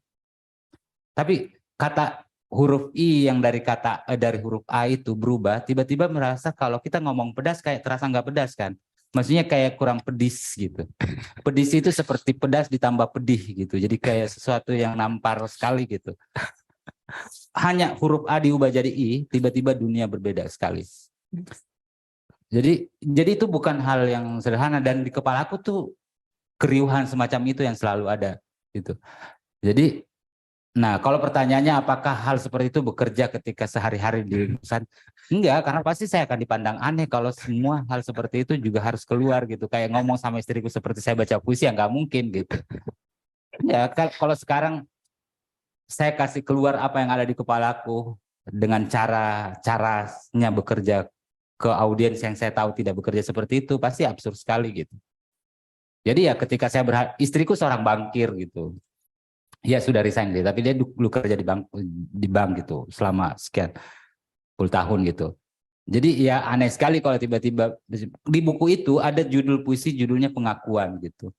Tapi kata huruf I yang dari huruf A itu berubah, tiba-tiba merasa kalau kita ngomong pedas kayak terasa nggak pedas kan. Maksudnya kayak kurang pedis gitu. Pedis itu seperti pedas ditambah pedih gitu. Jadi kayak sesuatu yang nampar sekali gitu. Hanya huruf A diubah jadi I, tiba-tiba dunia berbeda sekali. Jadi itu bukan hal yang sederhana, dan di kepala aku tuh keriuhan semacam itu yang selalu ada gitu. Jadi nah, kalau pertanyaannya apakah hal seperti itu bekerja ketika sehari-hari di lulusan? Enggak, karena pasti saya akan dipandang aneh kalau semua hal seperti itu juga harus keluar gitu. Kayak ngomong sama istriku seperti saya baca puisi, ya nggak mungkin gitu. Ya, kalau sekarang saya kasih keluar apa yang ada di kepalaku dengan caranya bekerja ke audiens yang saya tahu tidak bekerja seperti itu, pasti absurd sekali gitu. Jadi ya ketika saya istriku seorang bankir gitu. Ya sudah resign dia, tapi dia dulu kerja di bank gitu selama sekian puluh tahun gitu. Jadi ya aneh sekali kalau tiba-tiba di buku itu ada judul puisi judulnya Pengakuan gitu.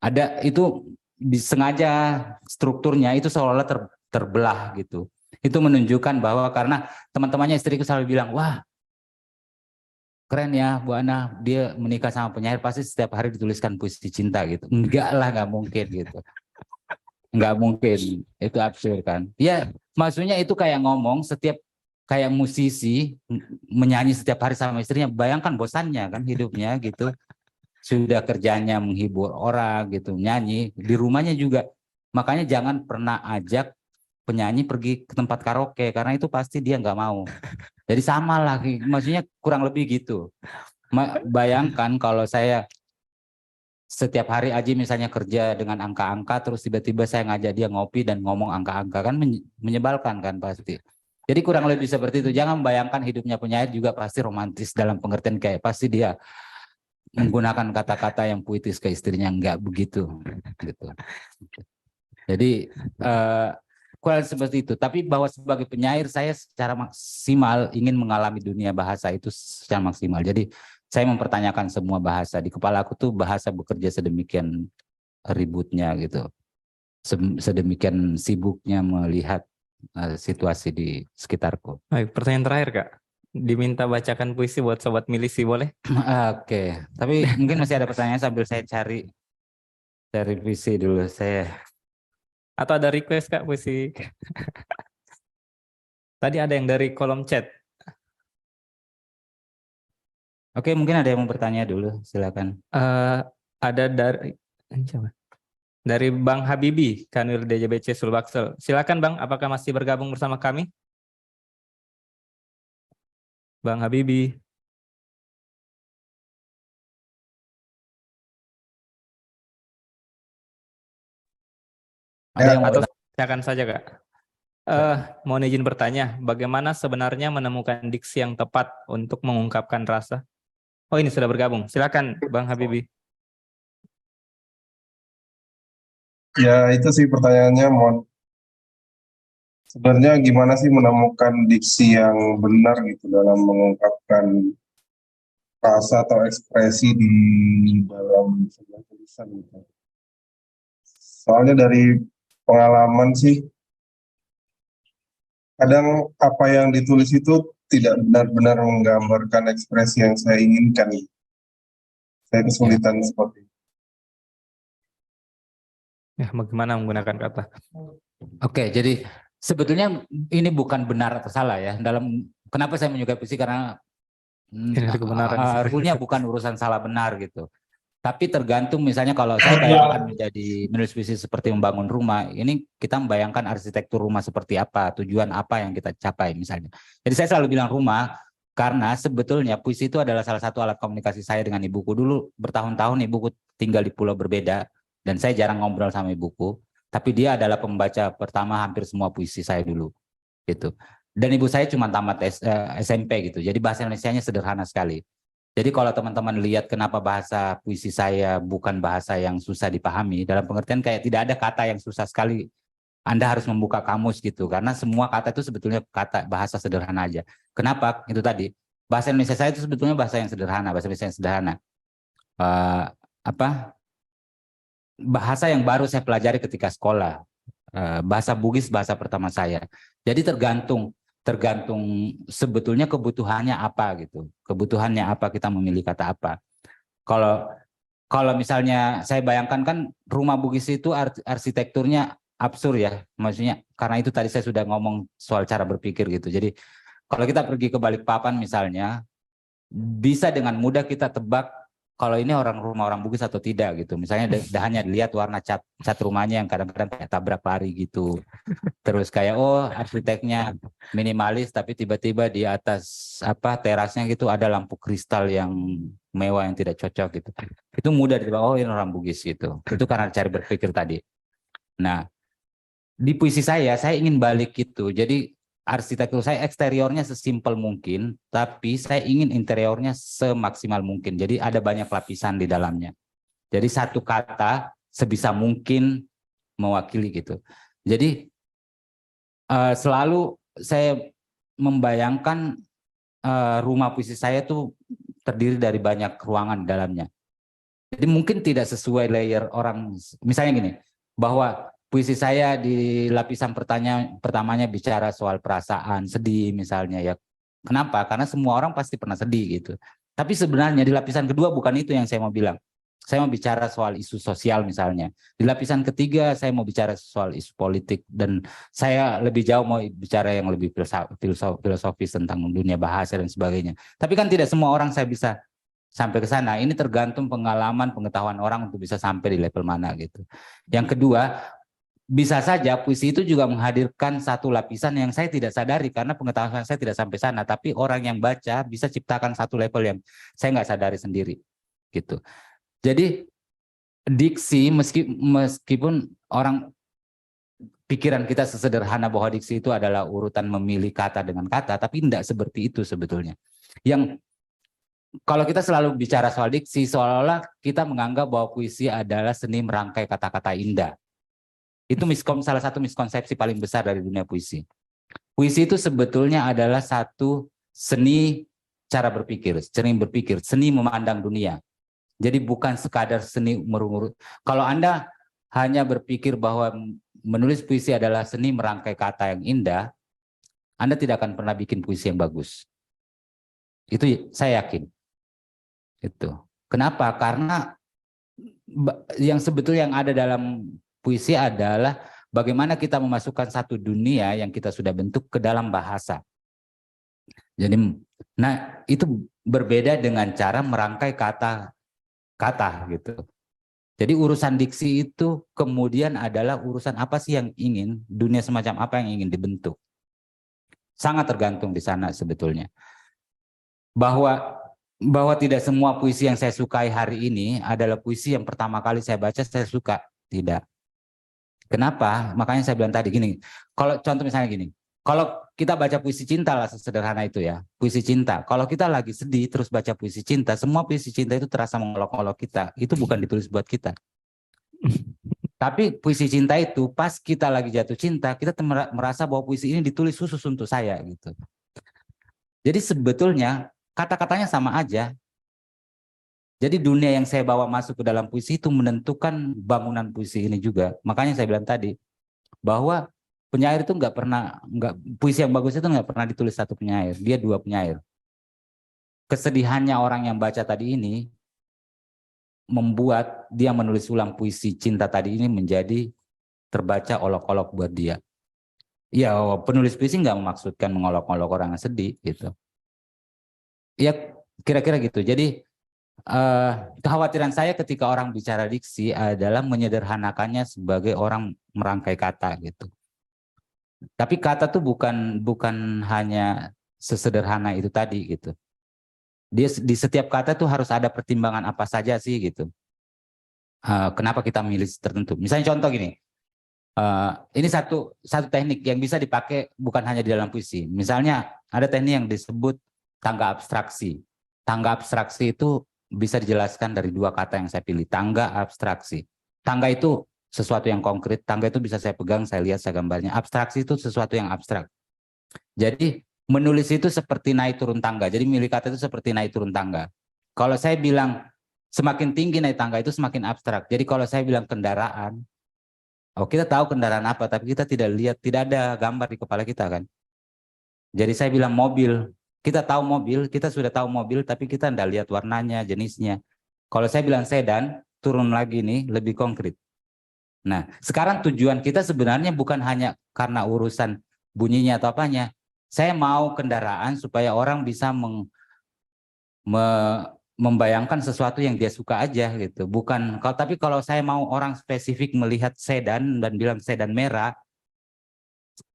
Ada itu disengaja strukturnya itu seolah-olah terbelah gitu. Itu menunjukkan bahwa karena teman-temannya istriku selalu bilang, wah keren ya Bu Ana, dia menikah sama penyair pasti setiap hari dituliskan puisi cinta gitu. Enggak lah, nggak mungkin gitu. Nggak mungkin, itu absurd kan. Ya maksudnya itu kayak ngomong kayak musisi menyanyi setiap hari sama istrinya, bayangkan bosannya kan hidupnya gitu. Sudah kerjanya menghibur orang gitu, nyanyi di rumahnya juga. Makanya jangan pernah ajak penyanyi pergi ke tempat karaoke karena itu pasti dia nggak mau. Jadi sama lah, maksudnya kurang lebih gitu. Bayangkan kalau saya setiap hari Aji misalnya kerja dengan angka-angka, terus tiba-tiba saya ngajak dia ngopi dan ngomong angka-angka, kan menyebalkan kan pasti. Jadi kurang lebih seperti itu. Jangan bayangkan hidupnya penyair juga pasti romantis dalam pengertian kayak pasti dia menggunakan kata-kata yang puitis ke istrinya, enggak begitu gitu. Jadi kurang seperti itu. Tapi bahwa sebagai penyair saya secara maksimal ingin mengalami dunia bahasa itu secara maksimal. Jadi saya mempertanyakan semua bahasa. Di kepala aku tuh bahasa bekerja sedemikian ributnya gitu. Sedemikian sibuknya melihat situasi di sekitarku. Baik, pertanyaan terakhir Kak. Diminta bacakan puisi buat Sobat Milisi, boleh? Oke. Tapi mungkin masih ada pertanyaan sambil saya cari puisi dulu saya. Atau ada request Kak puisi? Tadi ada yang dari kolom chat. Oke, mungkin ada yang mau bertanya dulu, silakan. Ada dari Bang Habibi, Kanwil DJBC Sulbaksel. Silakan Bang, apakah masih bergabung bersama kami? Bang Habibi. Ada yang atau silakan saja Kak. Mohon izin bertanya, bagaimana sebenarnya menemukan diksi yang tepat untuk mengungkapkan rasa? Oh ini sudah bergabung, silakan Bang Habibi. Ya itu sih pertanyaannya, sebenarnya gimana sih menemukan diksi yang benar gitu dalam mengungkapkan rasa atau ekspresi di dalam sebuah tulisan gitu. Soalnya dari pengalaman sih, kadang apa yang ditulis itu tidak benar-benar menggambarkan ekspresi yang saya inginkan. Saya kesulitan seperti itu. Ya, bagaimana menggunakan kata? Oke, jadi sebetulnya ini bukan benar atau salah ya. Kenapa saya menyukai puisi, karena Ini ada kebenaran. rule-nya bukan urusan salah benar gitu. Tapi tergantung, misalnya kalau saya bayangkan menjadi menulis puisi seperti membangun rumah, ini kita membayangkan arsitektur rumah seperti apa, tujuan apa yang kita capai misalnya. Jadi saya selalu bilang rumah, karena sebetulnya puisi itu adalah salah satu alat komunikasi saya dengan ibuku. Dulu bertahun-tahun ibuku tinggal di pulau berbeda, dan saya jarang ngobrol sama ibuku. Tapi dia adalah pembaca pertama hampir semua puisi saya dulu, gitu. Dan ibu saya cuma tamat SMP gitu. Jadi bahasa Indonesianya sederhana sekali. Jadi kalau teman-teman lihat kenapa bahasa puisi saya bukan bahasa yang susah dipahami, dalam pengertian kayak tidak ada kata yang susah sekali. Anda harus membuka kamus gitu, karena semua kata itu sebetulnya kata bahasa sederhana aja. Kenapa? Itu tadi. Bahasa Indonesia saya itu sebetulnya bahasa yang sederhana, bahasa Indonesia yang sederhana. Bahasa yang baru saya pelajari ketika sekolah. Bahasa Bugis bahasa pertama saya. Jadi tergantung sebetulnya kebutuhannya apa gitu. Kebutuhannya apa, kita memilih kata apa. Kalau misalnya saya bayangkan kan rumah Bugis itu arsitekturnya absurd ya. Maksudnya karena itu tadi saya sudah ngomong soal cara berpikir gitu. Jadi kalau kita pergi ke Balikpapan misalnya, bisa dengan mudah kita tebak kalau ini rumah orang Bugis atau tidak gitu. Misalnya hanya dilihat warna cat rumahnya yang kadang-kadang kayak tabrak lari gitu. Terus kayak arsiteknya minimalis, tapi tiba-tiba di atas terasnya gitu ada lampu kristal yang mewah yang tidak cocok gitu. Itu mudah ditebak, ini orang Bugis gitu. Itu karena cara berpikir tadi. Nah, di puisi saya ingin balik gitu. Jadi arsitektur saya eksteriornya sesimpel mungkin, tapi saya ingin interiornya semaksimal mungkin. Jadi ada banyak lapisan di dalamnya. Jadi satu kata sebisa mungkin mewakili gitu. Jadi selalu saya membayangkan rumah puisi saya tuh terdiri dari banyak ruangan di dalamnya. Jadi mungkin tidak sesuai layer orang, misalnya gini, bahwa puisi saya di lapisan pertamanya bicara soal perasaan, sedih misalnya ya. Kenapa? Karena semua orang pasti pernah sedih gitu. Tapi sebenarnya di lapisan kedua bukan itu yang saya mau bilang. Saya mau bicara soal isu sosial misalnya. Di lapisan ketiga saya mau bicara soal isu politik, dan saya lebih jauh mau bicara yang lebih filosofis tentang dunia bahasa dan sebagainya. Tapi kan tidak semua orang saya bisa sampai ke sana. Ini tergantung pengalaman, pengetahuan orang untuk bisa sampai di level mana gitu. Yang kedua, bisa saja puisi itu juga menghadirkan satu lapisan yang saya tidak sadari karena pengetahuan saya tidak sampai sana, tapi orang yang baca bisa ciptakan satu level yang saya nggak sadari sendiri gitu. Jadi diksi, meskipun orang pikiran kita sesederhana bahwa diksi itu adalah urutan memilih kata dengan kata, tapi tidak seperti itu sebetulnya. Yang kalau kita selalu bicara soal diksi, seolah-olah kita menganggap bahwa puisi adalah seni merangkai kata-kata indah. Itu salah satu miskonsepsi paling besar dari dunia puisi. Puisi itu sebetulnya adalah satu seni cara berpikir, seni memandang dunia. Jadi bukan sekadar seni merungut. Kalau Anda hanya berpikir bahwa menulis puisi adalah seni merangkai kata yang indah, Anda tidak akan pernah bikin puisi yang bagus. Itu saya yakin. Itu. Kenapa? Karena yang sebetulnya yang ada dalam puisi adalah bagaimana kita memasukkan satu dunia yang kita sudah bentuk ke dalam bahasa. Jadi, nah itu berbeda dengan cara merangkai kata gitu. Jadi urusan diksi itu kemudian adalah urusan apa sih yang ingin, dunia semacam apa yang ingin dibentuk. Sangat tergantung di sana sebetulnya. Bahwa tidak semua puisi yang saya sukai hari ini adalah puisi yang pertama kali saya baca saya suka. Tidak. Kenapa? Makanya saya bilang tadi gini, kalau contoh misalnya gini, kalau kita baca puisi cinta lah sesederhana itu ya, puisi cinta. Kalau kita lagi sedih terus baca puisi cinta, semua puisi cinta itu terasa mengolok-olok kita. Itu bukan ditulis buat kita. Tapi puisi cinta itu pas kita lagi jatuh cinta, kita merasa bahwa puisi ini ditulis khusus untuk saya gitu. Jadi sebetulnya kata-katanya sama aja. Jadi dunia yang saya bawa masuk ke dalam puisi itu menentukan bangunan puisi ini juga. Makanya saya bilang tadi bahwa Penyair itu puisi yang bagus itu nggak pernah ditulis satu penyair, dia dua penyair. Kesedihannya orang yang baca tadi ini membuat dia menulis ulang puisi cinta tadi ini menjadi terbaca olok-olok buat dia. Ya, penulis puisi nggak memaksudkan mengolok-olok orang yang sedih gitu. Ya, kira-kira gitu. Jadi kekhawatiran saya ketika orang bicara diksi adalah menyederhanakannya sebagai orang merangkai kata gitu. Tapi kata tuh bukan hanya sesederhana itu tadi gitu. Dia di setiap kata tuh harus ada pertimbangan apa saja sih gitu. Kenapa kita milih tertentu? Misalnya contoh gini, ini satu teknik yang bisa dipakai bukan hanya di dalam puisi. Misalnya ada teknik yang disebut tangga abstraksi. Tangga abstraksi itu bisa dijelaskan dari dua kata yang saya pilih, tangga abstraksi. Tangga itu sesuatu yang konkret, tangga itu bisa saya pegang, saya lihat, saya gambarnya. Abstraksi itu sesuatu yang abstrak. Jadi menulis itu seperti naik turun tangga. Jadi milih kata itu seperti naik turun tangga. Kalau saya bilang semakin tinggi naik tangga itu semakin abstrak. Jadi kalau saya bilang kendaraan, kita tahu kendaraan apa, tapi kita tidak lihat, tidak ada gambar di kepala kita kan. Jadi saya bilang mobil, kita tahu mobil, kita sudah tahu mobil, tapi kita tidak lihat warnanya, jenisnya. Kalau saya bilang sedan, turun lagi nih, lebih konkret. Nah, sekarang tujuan kita sebenarnya bukan hanya karena urusan bunyinya atau apanya. Saya mau kendaraan supaya orang bisa membayangkan sesuatu yang dia suka aja gitu. Tapi kalau saya mau orang spesifik melihat sedan dan bilang sedan merah,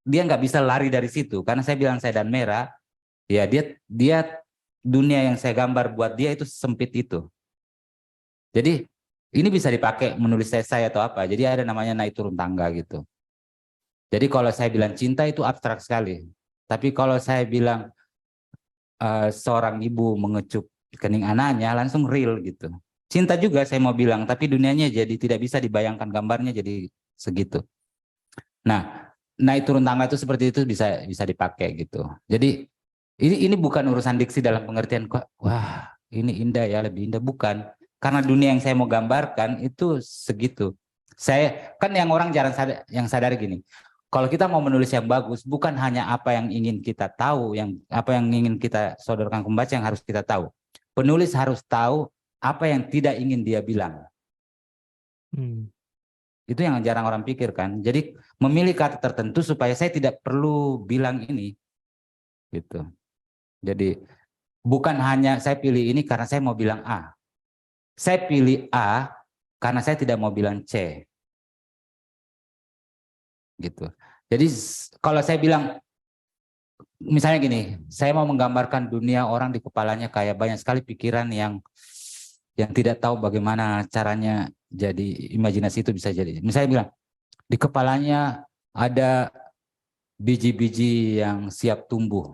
dia nggak bisa lari dari situ. Karena saya bilang sedan merah, ya dia dunia yang saya gambar buat dia itu sempit itu. Jadi ini bisa dipakai menulis esai atau apa. Jadi ada namanya naik turun tangga gitu. Jadi kalau saya bilang cinta itu abstrak sekali. Tapi kalau saya bilang seorang ibu mengecup kening anaknya langsung real gitu. Cinta juga saya mau bilang, tapi dunianya jadi tidak bisa dibayangkan, gambarnya jadi segitu. Nah, naik turun tangga itu seperti itu bisa dipakai gitu. Jadi ini bukan urusan diksi dalam pengertian wah ini indah ya, lebih indah, bukan. Karena dunia yang saya mau gambarkan itu segitu. Saya kan yang orang jarang sadar gini. Kalau kita mau menulis yang bagus, bukan hanya apa yang ingin kita tahu, apa yang ingin kita sodorkan ke pembaca yang harus kita tahu. Penulis harus tahu apa yang tidak ingin dia bilang. Itu yang jarang orang pikirkan. Jadi memilih kata tertentu supaya saya tidak perlu bilang ini, gitu. Jadi bukan hanya saya pilih ini karena saya mau bilang A. Saya pilih A karena saya tidak mau bilang C. Gitu. Jadi kalau saya bilang misalnya gini, saya mau menggambarkan dunia orang di kepalanya kayak banyak sekali pikiran yang tidak tahu bagaimana caranya, jadi imajinasi itu bisa jadi. Misalnya bilang di kepalanya ada biji-biji yang siap tumbuh.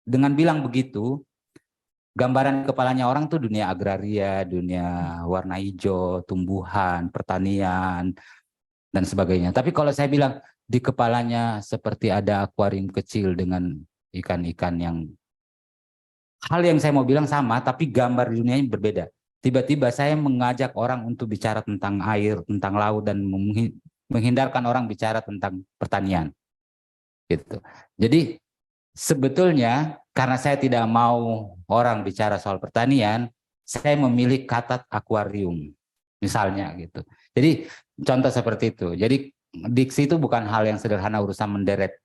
Dengan bilang begitu, gambaran kepalanya orang tuh dunia agraria, dunia warna hijau, tumbuhan, pertanian, dan sebagainya. Tapi kalau saya bilang di kepalanya seperti ada akuarium kecil dengan ikan-ikan hal yang saya mau bilang sama, tapi gambar dunianya berbeda. Tiba-tiba saya mengajak orang untuk bicara tentang air, tentang laut, dan menghindarkan orang bicara tentang pertanian. Gitu. Jadi sebetulnya karena saya tidak mau orang bicara soal pertanian, saya memilih kata akuarium, misalnya gitu. Jadi contoh seperti itu. Jadi diksi itu bukan hal yang sederhana urusan menderet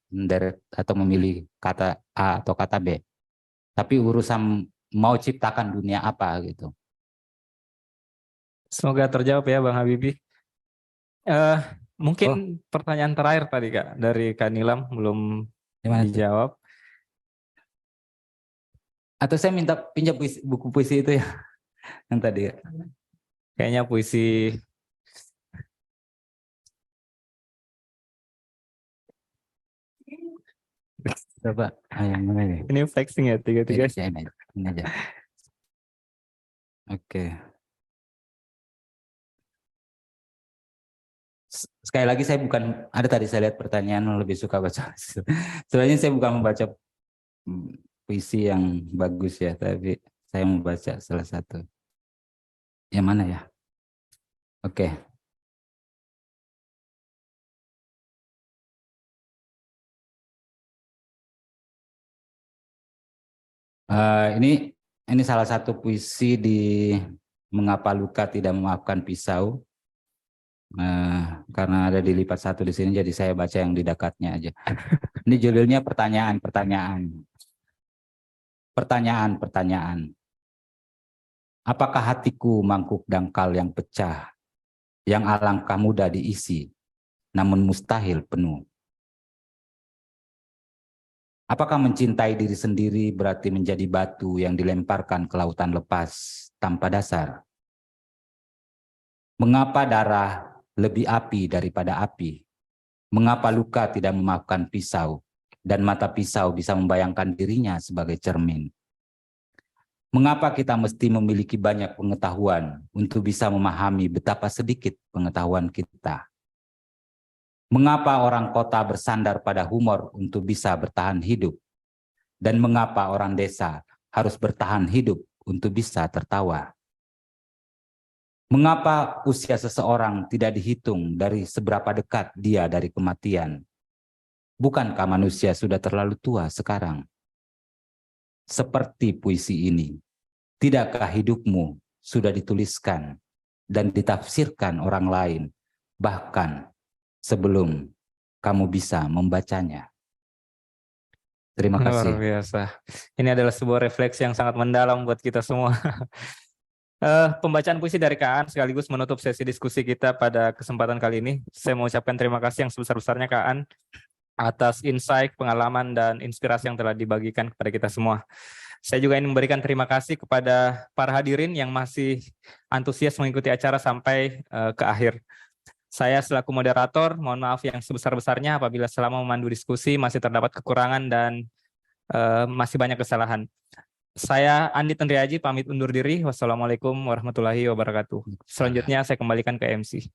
atau memilih kata A atau kata B, tapi urusan mau ciptakan dunia apa gitu. Semoga terjawab ya Bang Habibie. Mungkin pertanyaan terakhir tadi Kak dari Kak Nilam belum dijawab. Atau saya minta pinjam buku puisi itu ya yang tadi. Kayaknya puisi coba yang mana nih? Ini flexing ya tiga-tiga. Ini aja. Oke. Sekali lagi saya bukan, ada tadi saya lihat pertanyaan lebih suka baca. Sebenarnya saya bukan membaca puisi yang bagus ya, tapi saya membaca salah satu. Yang mana ya? Oke. Ini salah satu puisi di Mengapa Luka Tidak Memaafkan Pisau. Karena ada dilipat satu di sini, jadi saya baca yang di dekatnya aja. Ini judulnya pertanyaan. Apakah hatiku mangkuk dangkal yang pecah, yang alangkah mudah diisi, namun mustahil penuh? Apakah mencintai diri sendiri berarti menjadi batu yang dilemparkan ke lautan lepas tanpa dasar? Mengapa darah lebih api daripada api? Mengapa luka tidak memaafkan pisau, dan mata pisau bisa membayangkan dirinya sebagai cermin? Mengapa kita mesti memiliki banyak pengetahuan untuk bisa memahami betapa sedikit pengetahuan kita? Mengapa orang kota bersandar pada humor untuk bisa bertahan hidup? Dan mengapa orang desa harus bertahan hidup untuk bisa tertawa? Mengapa usia seseorang tidak dihitung dari seberapa dekat dia dari kematian? Bukankah manusia sudah terlalu tua sekarang? Seperti puisi ini, tidakkah hidupmu sudah dituliskan dan ditafsirkan orang lain, bahkan sebelum kamu bisa membacanya? Terima kasih. Luar biasa. Ini adalah sebuah refleksi yang sangat mendalam buat kita semua. Pembacaan puisi dari Kak Aan sekaligus menutup sesi diskusi kita pada kesempatan kali ini. Saya mau ucapkan terima kasih yang sebesar-besarnya Kak Aan atas insight, pengalaman, dan inspirasi yang telah dibagikan kepada kita semua. Saya juga ingin memberikan terima kasih kepada para hadirin yang masih antusias mengikuti acara sampai ke akhir. Saya selaku moderator, mohon maaf yang sebesar-besarnya apabila selama memandu diskusi masih terdapat kekurangan dan masih banyak kesalahan. Saya Andi Tendriaji pamit undur diri. Wassalamualaikum warahmatullahi wabarakatuh. Selanjutnya saya kembalikan ke MC.